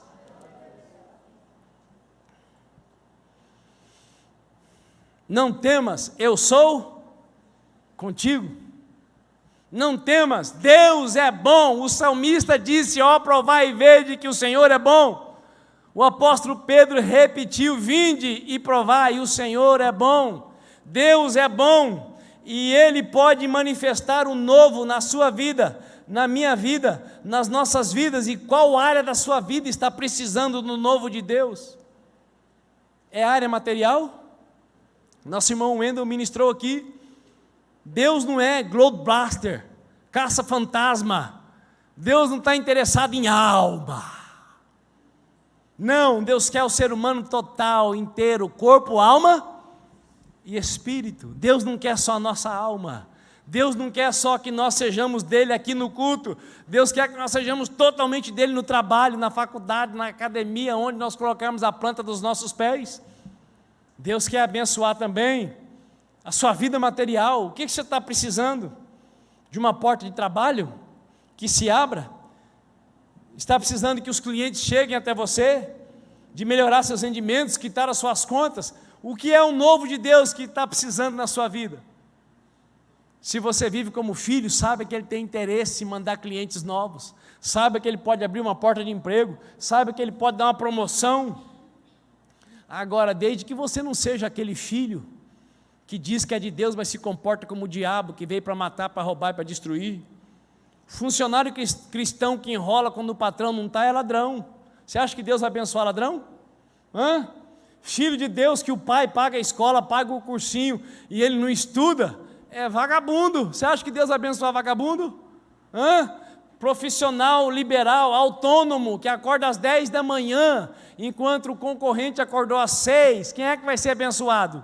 Não temas, eu sou contigo. Não temas, Deus é bom. O salmista disse: ó, provai e vede que o Senhor é bom. O apóstolo Pedro repetiu: vinde e provai, o Senhor é bom. Deus é bom e Ele pode manifestar o novo na sua vida, na minha vida, nas nossas vidas. E qual área da sua vida está precisando do novo de Deus? É a área material? Nosso irmão Wendel ministrou aqui. Deus não é Globeblaster, caça-fantasma. Deus não está interessado em alma. Não, Deus quer o ser humano total, inteiro, corpo, alma e espírito. Deus não quer só a nossa alma. Deus não quer só que nós sejamos dele aqui no culto, Deus quer que nós sejamos totalmente dele no trabalho, na faculdade, na academia, onde nós colocarmos a planta dos nossos pés. Deus quer abençoar também a sua vida material. O que você está precisando? De uma porta de trabalho que se abra? Está precisando que os clientes cheguem até você? De melhorar seus rendimentos, quitar as suas contas? O que é o novo de Deus que está precisando na sua vida? Se você vive como filho, sabe que Ele tem interesse em mandar clientes novos, sabe que Ele pode abrir uma porta de emprego, sabe que Ele pode dar uma promoção. Agora, desde que você não seja aquele filho que diz que é de Deus, mas se comporta como o diabo, que veio para matar, para roubar e para destruir. Funcionário cristão que enrola quando o patrão não está, é ladrão. Você acha que Deus vai abençoar ladrão? Filho de Deus que o pai paga a escola, paga o cursinho e ele não estuda, é vagabundo. Você acha que Deus vai abençoar vagabundo? Profissional, liberal, autônomo, que acorda às 10 da manhã, enquanto o concorrente acordou às 6, quem é que vai ser abençoado?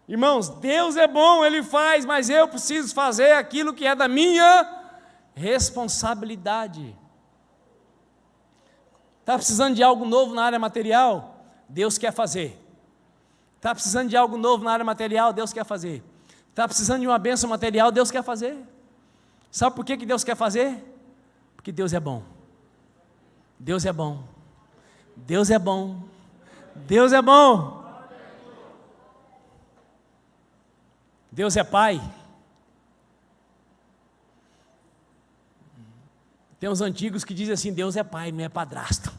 Irmãos, Deus é bom, Ele faz, mas eu preciso fazer aquilo que é da minha responsabilidade. Está precisando de algo novo na área material? Deus quer fazer. Está precisando de algo novo na área material? Deus quer fazer. Está precisando de uma bênção material? Deus quer fazer. Sabe por que Deus quer fazer? Porque Deus é bom. Deus é bom. Deus é bom. Deus é bom. Deus é Pai. Tem uns antigos que dizem assim, Deus é Pai, não é padrasto.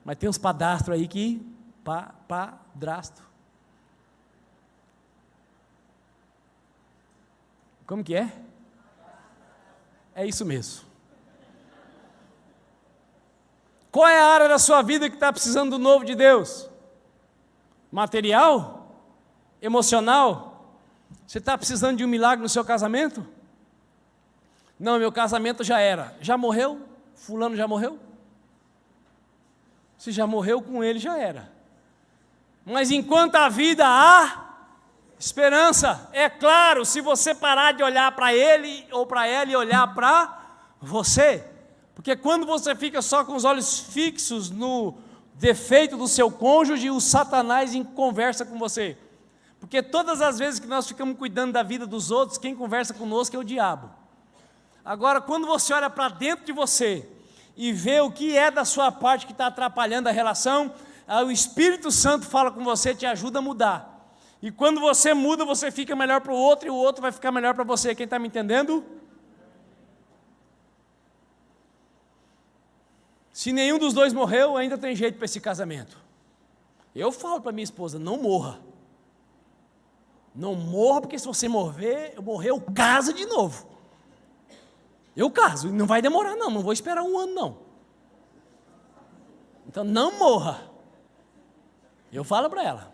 Mas tem uns padrastros aí que, padrasto. Como que é? É isso mesmo. Qual é a área da sua vida que está precisando do novo de Deus? Material? Emocional? Você está precisando de um milagre no seu casamento? Não, meu casamento já era. Já morreu? Fulano já morreu? Se já morreu com ele, já era. Mas enquanto a vida há esperança. É claro, se você parar de olhar para ele ou para ela e olhar para você. Porque quando você fica só com os olhos fixos no defeito do seu cônjuge, o Satanás conversa com você. Porque todas as vezes que nós ficamos cuidando da vida dos outros, quem conversa conosco é o diabo. Agora, quando você olha para dentro de você e vê o que é da sua parte que está atrapalhando a relação, o Espírito Santo fala com você, te ajuda a mudar. E quando você muda, você fica melhor para o outro e o outro vai ficar melhor para você. Quem está me entendendo? Se nenhum dos dois morreu, ainda tem jeito para esse casamento. Eu falo para minha esposa, não morra. Não morra, porque se você morrer, eu caso de novo. Eu caso, não vai demorar não vou esperar 1 ano não. Então não morra. Eu falo para ela.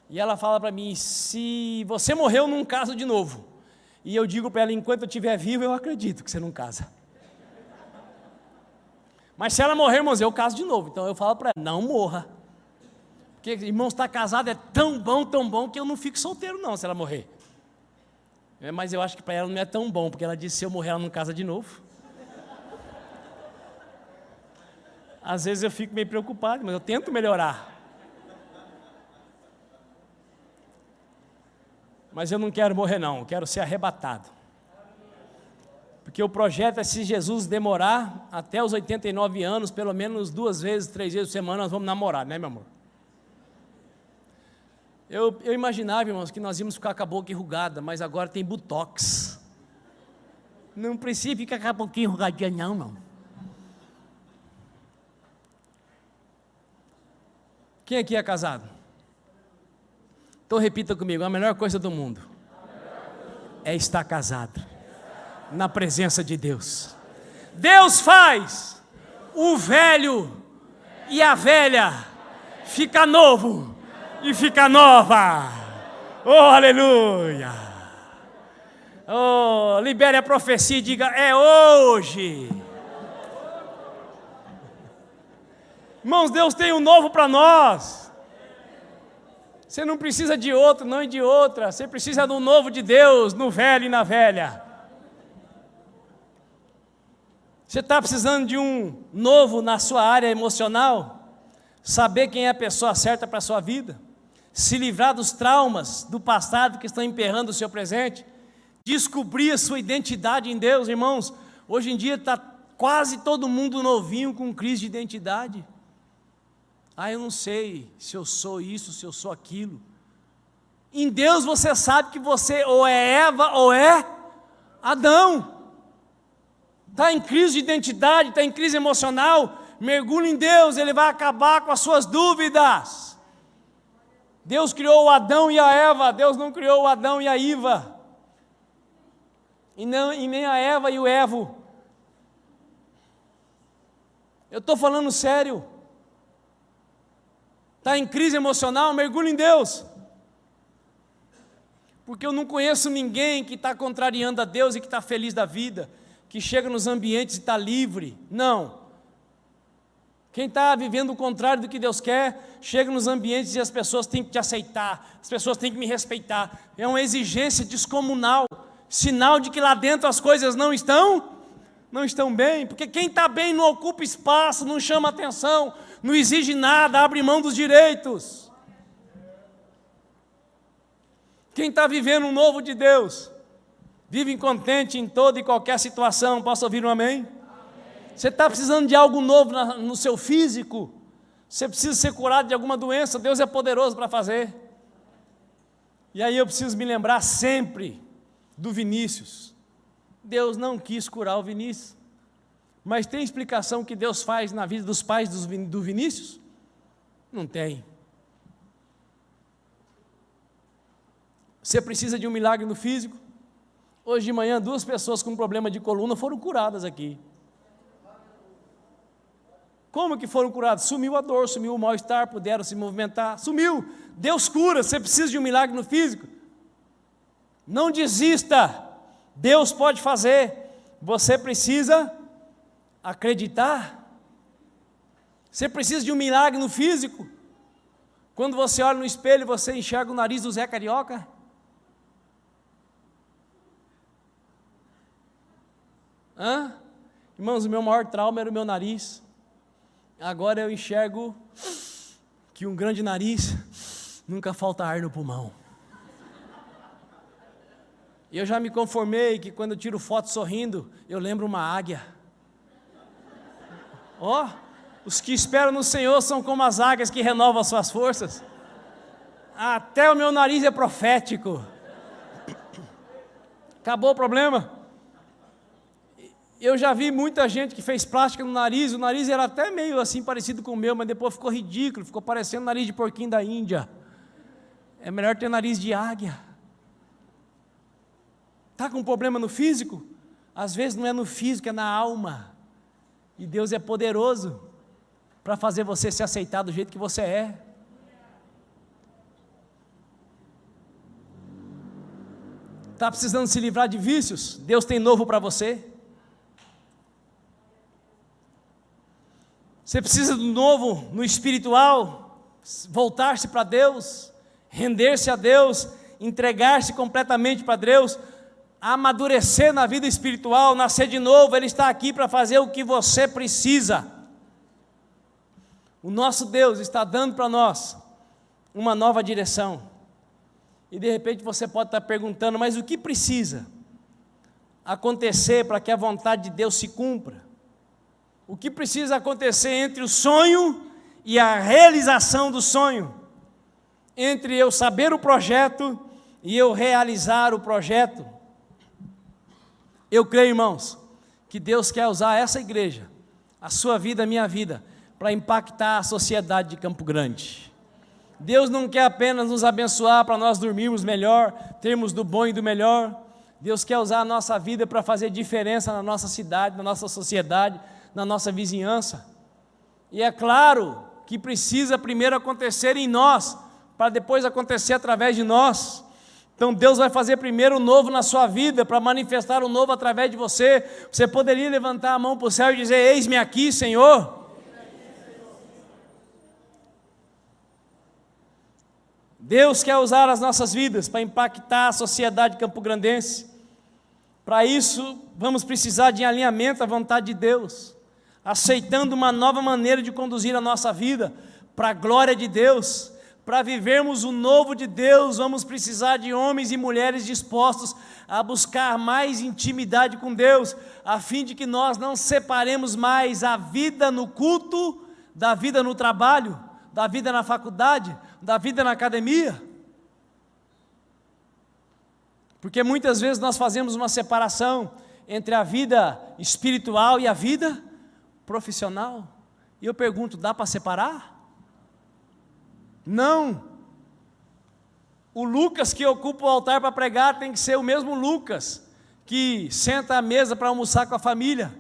E ela fala para mim, se você morreu, não caso de novo. E eu digo para ela, enquanto eu estiver vivo, eu acredito que você não casa. Mas se ela morrer, irmãos, eu caso de novo. Então eu falo para ela, não morra. Porque, irmãos, estar casado é tão bom, que eu não fico solteiro não, se ela morrer. Mas eu acho que para ela não é tão bom, porque ela disse, se eu morrer, ela não casa de novo. Às vezes eu fico meio preocupado, mas eu tento melhorar. Mas eu não quero morrer não, eu quero ser arrebatado. Porque o projeto é, se Jesus demorar até os 89 anos, pelo menos 2 vezes, 3 vezes por semana, nós vamos namorar, né, meu amor? Eu imaginava, irmãos, que nós íamos ficar com a boca enrugada, mas agora tem botox. Não precisa ficar com a boquinha enrugadinha, não. Quem aqui é casado? Então repita comigo, a melhor coisa do mundo é estar casado na presença de Deus. Deus faz o velho e a velha ficar novo e ficar nova. Oh, aleluia. Oh, libere a profecia e diga, é hoje. Irmãos, Deus tem um novo para nós. Você não precisa de outro, não de outra. Você precisa do novo de Deus, no velho e na velha. Você está precisando de um novo na sua área emocional? Saber quem é a pessoa certa para a sua vida? Se livrar dos traumas do passado que estão emperrando o seu presente? Descobrir a sua identidade em Deus, irmãos? Hoje em dia está quase todo mundo novinho com crise de identidade. Eu não sei se eu sou isso, se eu sou aquilo. Em Deus você sabe que você ou é Eva ou é Adão. Está em crise de identidade, está em crise emocional, mergulhe em Deus, Ele vai acabar com as suas dúvidas. Deus criou o Adão e a Eva, Deus não criou o Adão e a Iva, e nem a Eva e o Evo. Eu estou falando sério. Está em crise emocional, mergulhe em Deus. Porque eu não conheço ninguém que está contrariando a Deus e que está feliz da vida, que chega nos ambientes e está livre. Não. Quem está vivendo o contrário do que Deus quer, chega nos ambientes e as pessoas têm que te aceitar, as pessoas têm que me respeitar. É uma exigência descomunal, sinal de que lá dentro as coisas não estão bem, porque quem está bem não ocupa espaço, não chama atenção, não exige nada, abre mão dos direitos. Quem está vivendo um novo de Deus, vive contente em toda e qualquer situação. Posso ouvir um amém? Amém. Você está precisando de algo novo no seu físico? Você precisa ser curado de alguma doença? Deus é poderoso para fazer. E aí eu preciso me lembrar sempre do Vinícius. Deus não quis curar o Vinícius, mas tem explicação que Deus faz na vida dos pais do Vinícius? Não tem. Você precisa de um milagre no físico? Hoje de manhã, 2 pessoas com problema de coluna foram curadas aqui. Como que foram curadas? Sumiu a dor, sumiu o mal-estar, puderam se movimentar, sumiu. Deus cura. Você precisa de um milagre no físico? Não desista, Deus pode fazer. Você precisa acreditar. Você precisa de um milagre no físico? Quando você olha no espelho, você enxerga o nariz do Zé Carioca? Irmãos, o meu maior trauma era o meu nariz. Agora eu enxergo que um grande nariz nunca falta ar no pulmão. E eu já me conformei que quando eu tiro foto sorrindo, eu lembro uma águia. Os que esperam no Senhor são como as águias que renovam as suas forças. Até o meu nariz é profético. Acabou o problema. Eu já vi muita gente que fez plástica no nariz, o nariz era até meio assim parecido com o meu, mas depois ficou ridículo, ficou parecendo o nariz de porquinho da Índia. É melhor ter nariz de águia. Está com um problema no físico? Às vezes não é no físico, é na alma. E Deus é poderoso para fazer você se aceitar do jeito que você é. Está precisando se livrar de vícios? Deus tem novo para você. Você precisa do novo no espiritual, voltar-se para Deus, render-se a Deus, entregar-se completamente para Deus, amadurecer na vida espiritual, nascer de novo. Ele está aqui para fazer o que você precisa. O nosso Deus está dando para nós uma nova direção. E de repente você pode estar perguntando, mas o que precisa acontecer para que a vontade de Deus se cumpra? O que precisa acontecer entre o sonho e a realização do sonho? Entre eu saber o projeto e eu realizar o projeto? Eu creio, irmãos, que Deus quer usar essa igreja, a sua vida, a minha vida, para impactar a sociedade de Campo Grande. Deus não quer apenas nos abençoar para nós dormirmos melhor, termos do bom e do melhor. Deus quer usar a nossa vida para fazer diferença na nossa cidade, na nossa sociedade, na nossa vizinhança. E é claro que precisa primeiro acontecer em nós, para depois acontecer através de nós. Então Deus vai fazer primeiro o novo na sua vida, para manifestar o novo através de você. Você poderia levantar a mão para o céu e dizer: eis-me aqui, Senhor. Deus quer usar as nossas vidas para impactar a sociedade campograndense. Para isso, vamos precisar de alinhamento à vontade de Deus, aceitando uma nova maneira de conduzir a nossa vida, para a glória de Deus. Para vivermos o novo de Deus, vamos precisar de homens e mulheres dispostos a buscar mais intimidade com Deus, a fim de que nós não separemos mais a vida no culto, da vida no trabalho, da vida na faculdade, da vida na academia. Porque muitas vezes nós fazemos uma separação entre a vida espiritual e a vida profissional. E eu pergunto, dá para separar? Não. O Lucas que ocupa o altar para pregar tem que ser o mesmo Lucas que senta à mesa para almoçar com a família.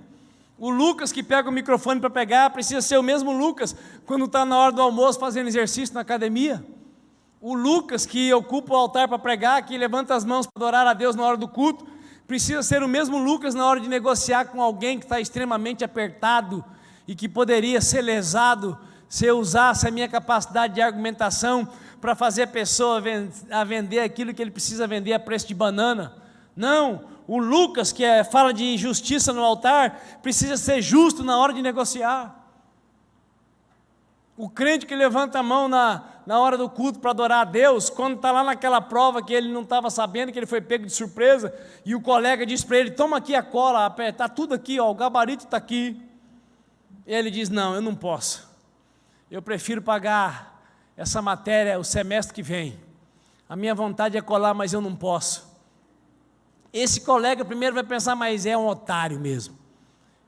O Lucas que pega o microfone para pregar precisa ser o mesmo Lucas quando está na hora do almoço fazendo exercício na academia. O Lucas que ocupa o altar para pregar, que levanta as mãos para adorar a Deus na hora do culto, precisa ser o mesmo Lucas na hora de negociar com alguém que está extremamente apertado e que poderia ser lesado se eu usasse a minha capacidade de argumentação para fazer a pessoa a vender aquilo que ele precisa vender a preço de banana. Não, o Lucas que fala de justiça no altar, precisa ser justo na hora de negociar. O crente que levanta a mão na hora do culto para adorar a Deus, quando está lá naquela prova que ele não estava sabendo, que ele foi pego de surpresa, e o colega diz para ele, toma aqui a cola, está tudo aqui, ó, o gabarito está aqui. E ele diz, não, eu não posso. Eu prefiro pagar essa matéria o semestre que vem. A minha vontade é colar, mas eu não posso. Esse colega primeiro vai pensar, mas é um otário mesmo.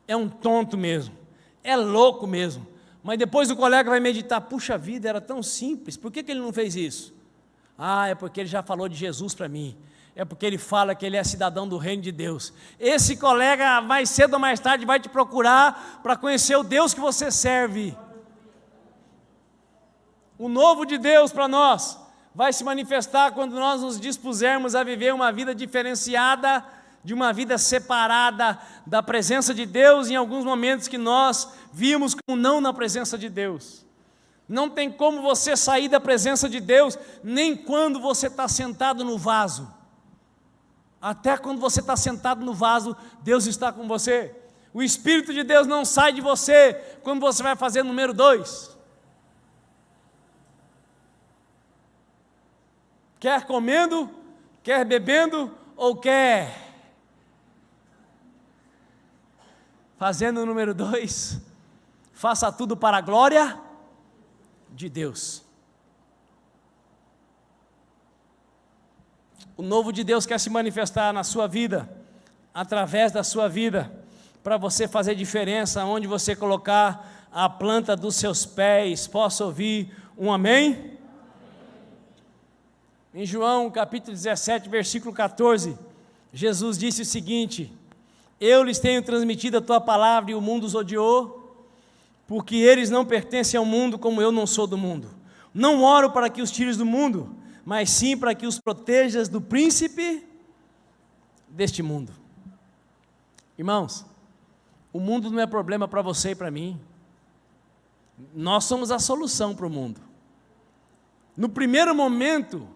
É um tonto mesmo. É louco mesmo. Mas depois o colega vai meditar, puxa vida, era tão simples, por que ele não fez isso? Ah, é porque ele já falou de Jesus para mim. É porque ele fala que ele é cidadão do reino de Deus. Esse colega, mais cedo ou mais tarde, vai te procurar para conhecer o Deus que você serve. O novo de Deus para nós vai se manifestar quando nós nos dispusermos a viver uma vida diferenciada, de uma vida separada da presença de Deus, em alguns momentos que nós vimos como não na presença de Deus. Não tem como você sair da presença de Deus, nem quando você está sentado no vaso. Até quando você está sentado no vaso, Deus está com você. O Espírito de Deus não sai de você quando você vai fazer número 2. Quer comendo, quer bebendo, ou quer fazendo o número 2, faça tudo para a glória de Deus. O novo de Deus quer se manifestar na sua vida, através da sua vida, para você fazer diferença onde você colocar a planta dos seus pés. Posso ouvir um amém? Em João capítulo 17, versículo 14, Jesus disse o seguinte, eu lhes tenho transmitido a tua palavra e o mundo os odiou, porque eles não pertencem ao mundo como eu não sou do mundo. Não oro para que os tires do mundo, mas sim para que os protejas do príncipe deste mundo. Irmãos, o mundo não é problema para você e para mim. Nós somos a solução para o mundo. No primeiro momento,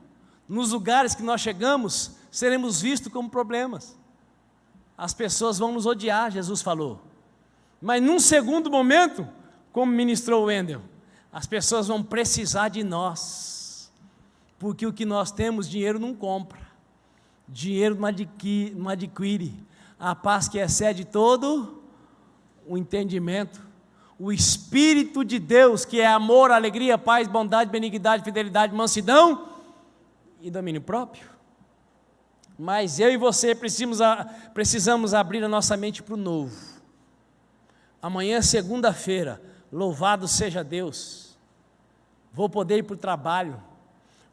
nos lugares que nós chegamos, seremos vistos como problemas. As pessoas vão nos odiar, Jesus falou. Mas num segundo momento, como ministrou o Wendel, as pessoas vão precisar de nós. Porque o que nós temos, dinheiro não compra. Dinheiro não adquire. A paz que excede todo o entendimento. O Espírito de Deus, que é amor, alegria, paz, bondade, benignidade, fidelidade, mansidão e domínio próprio. Mas eu e você precisamos abrir a nossa mente para o novo. Amanhã é segunda-feira, louvado seja Deus. Vou poder ir para o trabalho,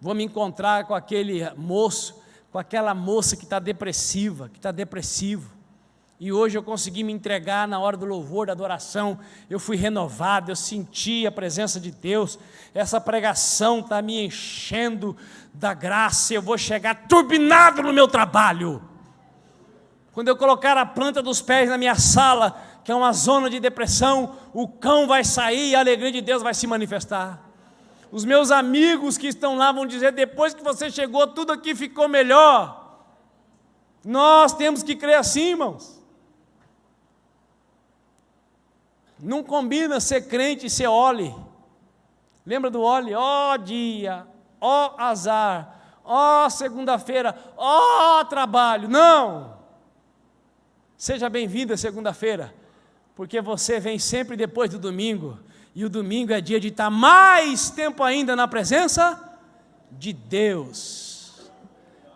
vou me encontrar com aquele moço, com aquela moça que está depressiva, que está depressivo. E hoje eu consegui me entregar na hora do louvor, da adoração, eu fui renovado, eu senti a presença de Deus, essa pregação está me enchendo da graça, eu vou chegar turbinado no meu trabalho. Quando eu colocar a planta dos pés na minha sala, que é uma zona de depressão, o cão vai sair e a alegria de Deus vai se manifestar. Os meus amigos que estão lá vão dizer: depois que você chegou, tudo aqui ficou melhor. Nós temos que crer assim, irmãos. Não combina ser crente e ser Oli. Lembra do Oli? Ó dia, ó azar, ó segunda-feira, ó trabalho. Não! Seja bem-vindo a segunda-feira, porque você vem sempre depois do domingo, e o domingo é dia de estar mais tempo ainda na presença de Deus.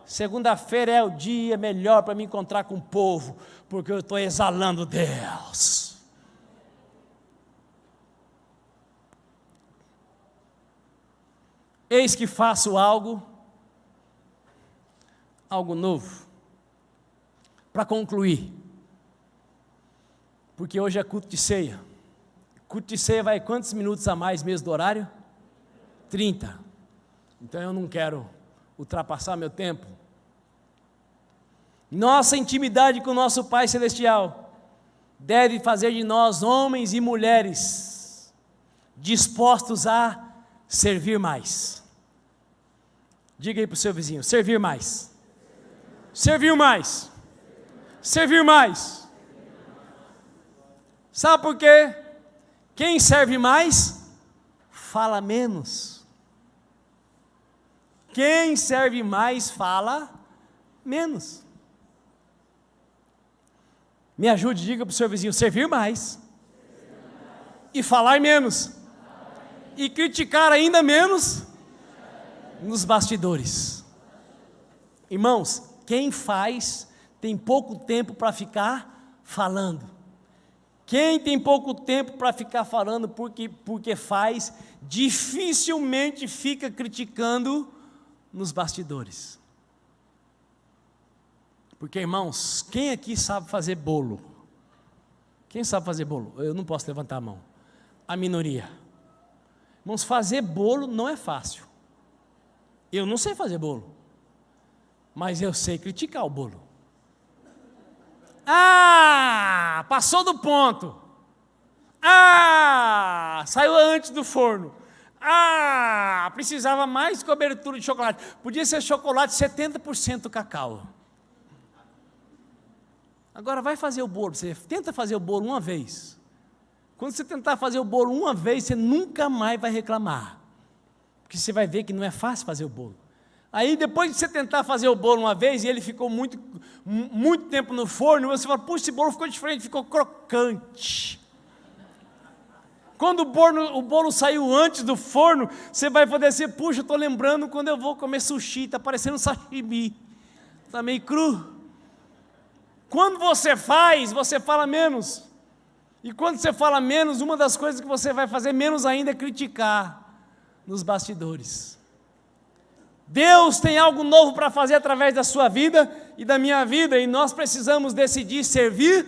Segunda-feira é o dia melhor para me encontrar com o povo, porque eu estou exalando Deus. Eis que faço algo novo, para concluir, porque hoje é culto de ceia. Culto de ceia vai quantos minutos a mais mesmo do horário? 30. Então eu não quero ultrapassar meu tempo. Nossa intimidade com o nosso Pai Celestial deve fazer de nós homens e mulheres dispostos a servir mais. Diga aí para o seu vizinho: servir mais. Servir mais. Servir mais. Sabe por quê? Quem serve mais, fala menos. Quem serve mais, fala menos. Me ajude, diga para o seu vizinho: servir mais. E falar menos. E criticar ainda menos nos bastidores. Irmãos, quem faz tem pouco tempo para ficar falando. Quem tem pouco tempo para ficar falando porque faz, dificilmente fica criticando nos bastidores. Porque, irmãos, quem aqui sabe fazer bolo? Quem sabe fazer bolo? Eu não posso levantar a mão. A minoria. Irmãos, fazer bolo não é fácil. Eu não sei fazer bolo, mas eu sei criticar o bolo. Ah, passou do ponto. Ah, saiu antes do forno. Ah, precisava mais cobertura de chocolate. Podia ser chocolate 70% cacau. Agora vai fazer o bolo. Você tenta fazer o bolo uma vez. Quando você tentar fazer o bolo uma vez, você nunca mais vai reclamar, porque você vai ver que não é fácil fazer o bolo. Aí depois de você tentar fazer o bolo uma vez, e ele ficou muito tempo no forno, você fala: puxa, esse bolo ficou diferente, ficou crocante. Quando o bolo saiu antes do forno, você vai poder dizer: puxa, eu estou lembrando quando eu vou comer sushi, está parecendo sashimi, está meio cru. Quando você faz, você fala menos. E quando você fala menos, uma das coisas que você vai fazer menos ainda é criticar nos bastidores. Deus tem algo novo para fazer através da sua vida e da minha vida, e nós precisamos decidir servir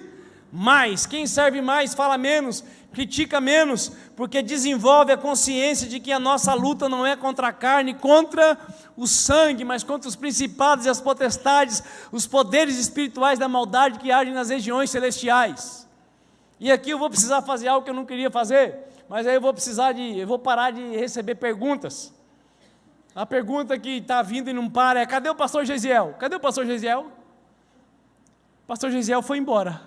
mais. Quem serve mais fala menos, critica menos, porque desenvolve a consciência de que a nossa luta não é contra a carne, contra o sangue, mas contra os principados e as potestades, os poderes espirituais da maldade que agem nas regiões celestiais. E aqui eu vou precisar fazer algo que eu não queria fazer, mas aí eu vou parar de receber perguntas. A pergunta que está vindo e não para é: cadê o pastor Gesiel? Cadê o pastor Gesiel? O pastor Gesiel foi embora.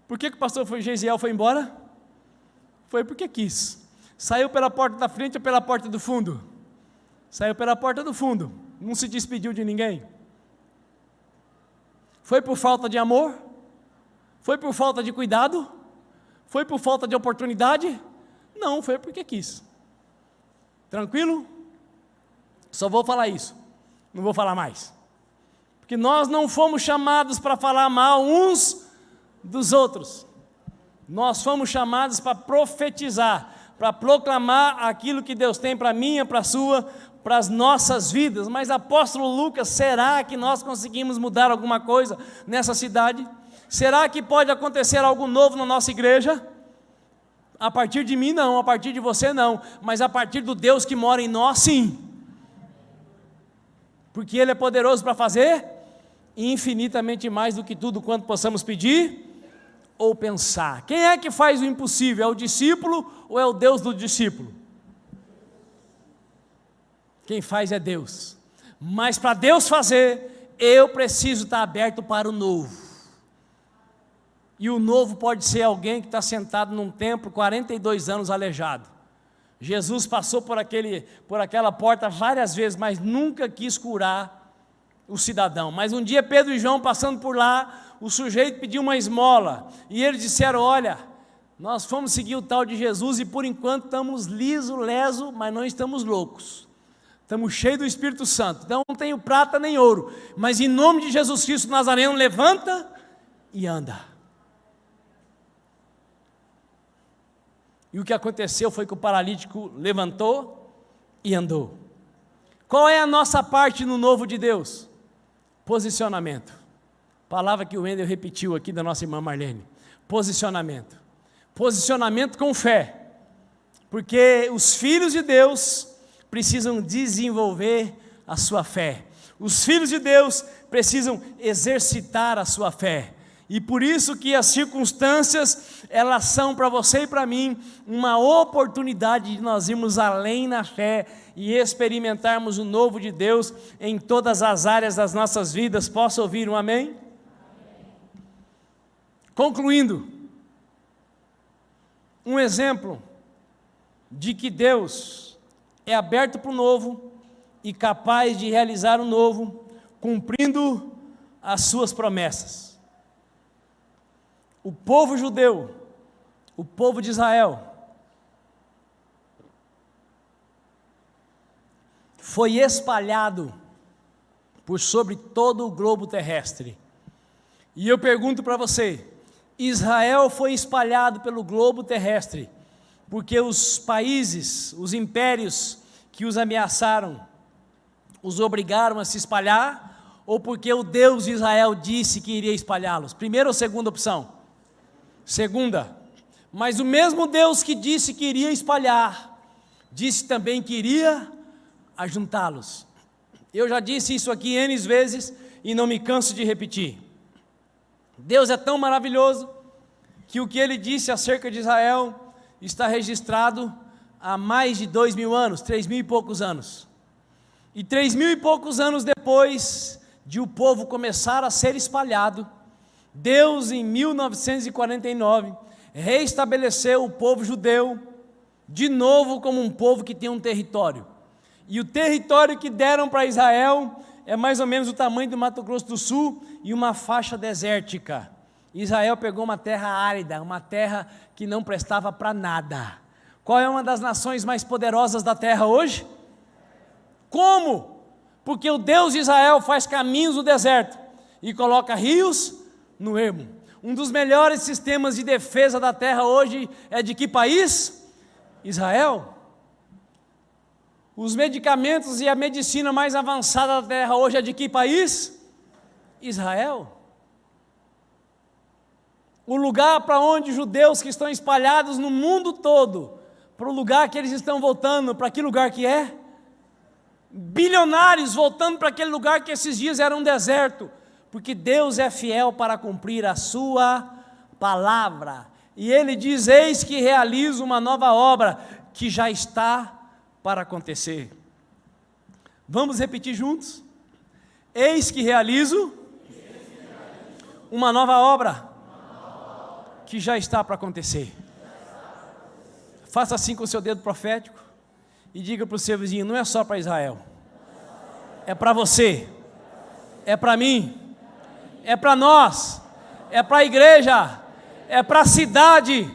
Por que o pastor Gesiel foi embora? Foi porque quis. Saiu pela porta da frente ou pela porta do fundo? Saiu pela porta do fundo. Não se despediu de ninguém. Foi por falta de amor? Foi por falta de cuidado? Foi por falta de oportunidade? Não, foi porque quis. Tranquilo? Só vou falar isso, não vou falar mais. Porque nós não fomos chamados para falar mal uns dos outros. Nós fomos chamados para profetizar, para proclamar aquilo que Deus tem para a minha, para a sua, para as nossas vidas. Mas, apóstolo Lucas, será que nós conseguimos mudar alguma coisa nessa cidade? Será que pode acontecer algo novo na nossa igreja? A partir de mim não, a partir de você não, mas a partir do Deus que mora em nós, sim. Porque Ele é poderoso para fazer infinitamente mais do que tudo quanto possamos pedir ou pensar. Quem é que faz o impossível? É o discípulo ou é o Deus do discípulo? Quem faz é Deus. Mas para Deus fazer, eu preciso estar aberto para o novo. E o novo pode ser alguém que está sentado num templo, 42 anos aleijado. Jesus passou por aquela porta várias vezes, mas nunca quis curar o cidadão. Mas um dia Pedro e João passando por lá, o sujeito pediu uma esmola, e eles disseram: olha, nós fomos seguir o tal de Jesus, e por enquanto estamos liso, leso, mas não estamos loucos. Estamos cheios do Espírito Santo, então não tenho prata nem ouro, mas em nome de Jesus Cristo Nazareno, levanta e anda. E o que aconteceu foi que o paralítico levantou e andou. Qual é a nossa parte no novo de Deus? Posicionamento. Palavra que o Wendel repetiu aqui da nossa irmã Marlene. Posicionamento. Posicionamento com fé. Porque os filhos de Deus precisam desenvolver a sua fé. Os filhos de Deus precisam exercitar a sua fé. E por isso que as circunstâncias, elas são para você e para mim uma oportunidade de nós irmos além na fé e experimentarmos o novo de Deus em todas as áreas das nossas vidas. Posso ouvir um amém? Amém. Concluindo, um exemplo de que Deus é aberto para o novo e capaz de realizar o novo, cumprindo as suas promessas. O povo judeu, o povo de Israel, foi espalhado por sobre todo o globo terrestre. E eu pergunto para você, Israel foi espalhado pelo globo terrestre, porque os países, os impérios que os ameaçaram, os obrigaram a se espalhar, ou porque o Deus de Israel disse que iria espalhá-los? Primeira ou segunda opção? Segunda, mas o mesmo Deus que disse que iria espalhar, disse também que iria ajuntá-los. Eu já disse isso aqui N vezes e não me canso de repetir. Deus é tão maravilhoso que o que Ele disse acerca de Israel está registrado há mais de 2.000 anos, 3.000 e poucos anos. E 3.000 e poucos anos depois de o povo começar a ser espalhado, Deus, em 1949, reestabeleceu o povo judeu de novo como um povo que tem um território. E o território que deram para Israel é mais ou menos o tamanho do Mato Grosso do Sul e uma faixa desértica. Israel pegou uma terra árida, uma terra que não prestava para nada. Qual é uma das nações mais poderosas da terra hoje? Como? Porque o Deus de Israel faz caminhos no deserto e coloca rios no ermo. Um dos melhores sistemas de defesa da terra hoje é de que país? Israel. Os medicamentos e a medicina mais avançada da terra hoje é de que país? Israel. O lugar para onde os judeus que estão espalhados no mundo todo, para o lugar que eles estão voltando, para que lugar que é? Bilionários voltando para aquele lugar que esses dias era um deserto, porque Deus é fiel para cumprir a sua palavra, e Ele diz: eis que realizo uma nova obra, que já está para acontecer. Vamos repetir juntos? Eis que realizo uma nova obra, que já está para acontecer. Faça assim com o seu dedo profético, e diga para o seu vizinho: não é só para Israel, é para você, é para mim, é para nós, é para a igreja, é para a cidade.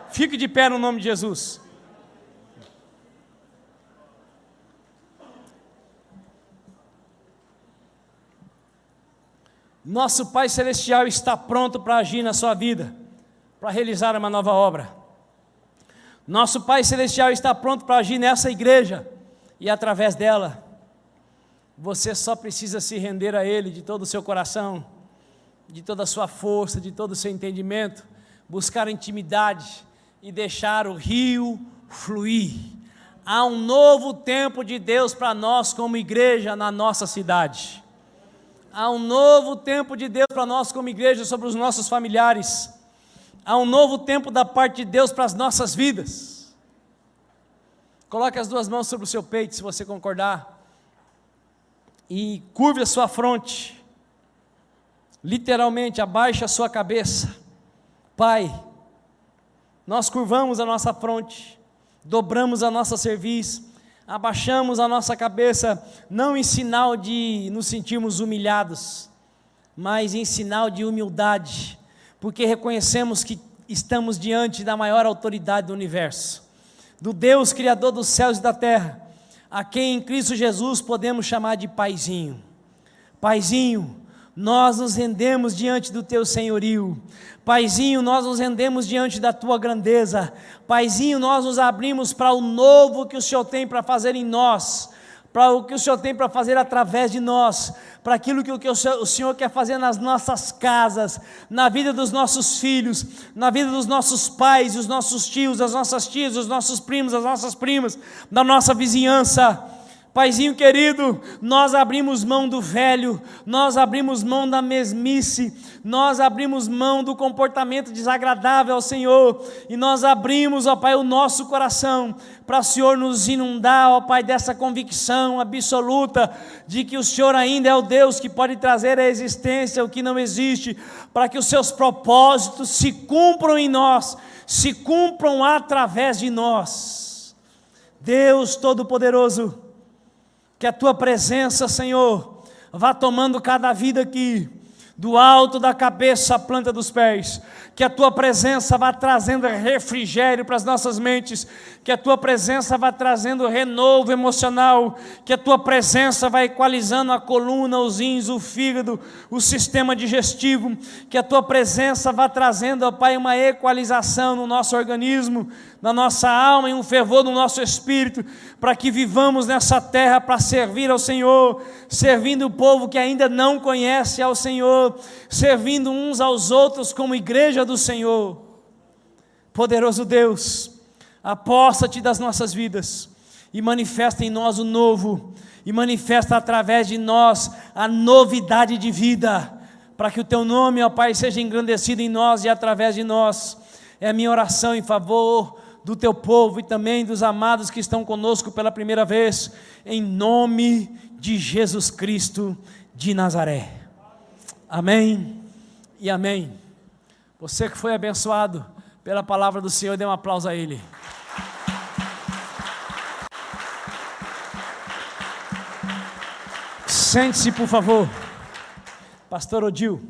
Fique de pé no nome de Jesus. Nosso Pai Celestial está pronto para agir na sua vida, para realizar uma nova obra. Nosso Pai Celestial está pronto para agir nessa igreja, e através dela, você só precisa se render a Ele de todo o seu coração, de toda a sua força, de todo o seu entendimento, buscar intimidade e deixar o rio fluir. Há um novo tempo de Deus para nós como igreja na nossa cidade. Há um novo tempo de Deus para nós como igreja sobre os nossos familiares. Há um novo tempo da parte de Deus para as nossas vidas. Coloque as duas mãos sobre o seu peito, se você concordar, e curve a sua fronte, literalmente, abaixe a sua cabeça. Pai, nós curvamos a nossa fronte, dobramos a nossa cerviz, abaixamos a nossa cabeça, não em sinal de nos sentirmos humilhados, mas em sinal de humildade, porque reconhecemos que estamos diante da maior autoridade do universo, do Deus Criador dos céus e da terra, a quem em Cristo Jesus podemos chamar de Paizinho. Paizinho, nós nos rendemos diante do Teu senhorio. Paizinho, nós nos rendemos diante da Tua grandeza. Paizinho, nós nos abrimos para o novo que o Senhor tem para fazer em nós, para o que o Senhor tem para fazer através de nós, para aquilo que o Senhor quer fazer nas nossas casas, na vida dos nossos filhos, na vida dos nossos pais, os nossos tios, as nossas tias, os nossos primos, as nossas primas, da nossa vizinhança. Paizinho querido, nós abrimos mão do velho, nós abrimos mão da mesmice, nós abrimos mão do comportamento desagradável ao Senhor, e nós abrimos, ó Pai, o nosso coração, para o Senhor nos inundar, ó Pai, dessa convicção absoluta, de que o Senhor ainda é o Deus que pode trazer à existência o que não existe, para que os seus propósitos se cumpram em nós, se cumpram através de nós. Deus Todo-Poderoso, que a Tua presença, Senhor, vá tomando cada vida aqui, do alto da cabeça à planta dos pés, que a Tua presença vá trazendo refrigério para as nossas mentes, que a Tua presença vá trazendo renovo emocional, que a Tua presença vá equalizando a coluna, os rins, o fígado, o sistema digestivo, que a Tua presença vá trazendo, ó Pai, uma equalização no nosso organismo, na nossa alma e um fervor no nosso espírito, para que vivamos nessa terra para servir ao Senhor, servindo o povo que ainda não conhece ao Senhor, servindo uns aos outros como igreja do Senhor. Poderoso Deus, aposta-te das nossas vidas e manifesta em nós o novo, e manifesta através de nós a novidade de vida, para que o Teu nome, ó Pai, seja engrandecido em nós e através de nós. É a minha oração em favor do Teu povo e também dos amados que estão conosco pela primeira vez, em nome de Jesus Cristo de Nazaré. Amém e amém. Você que foi abençoado pela palavra do Senhor, dê um aplauso a Ele. Sente-se, por favor. Pastor Odil.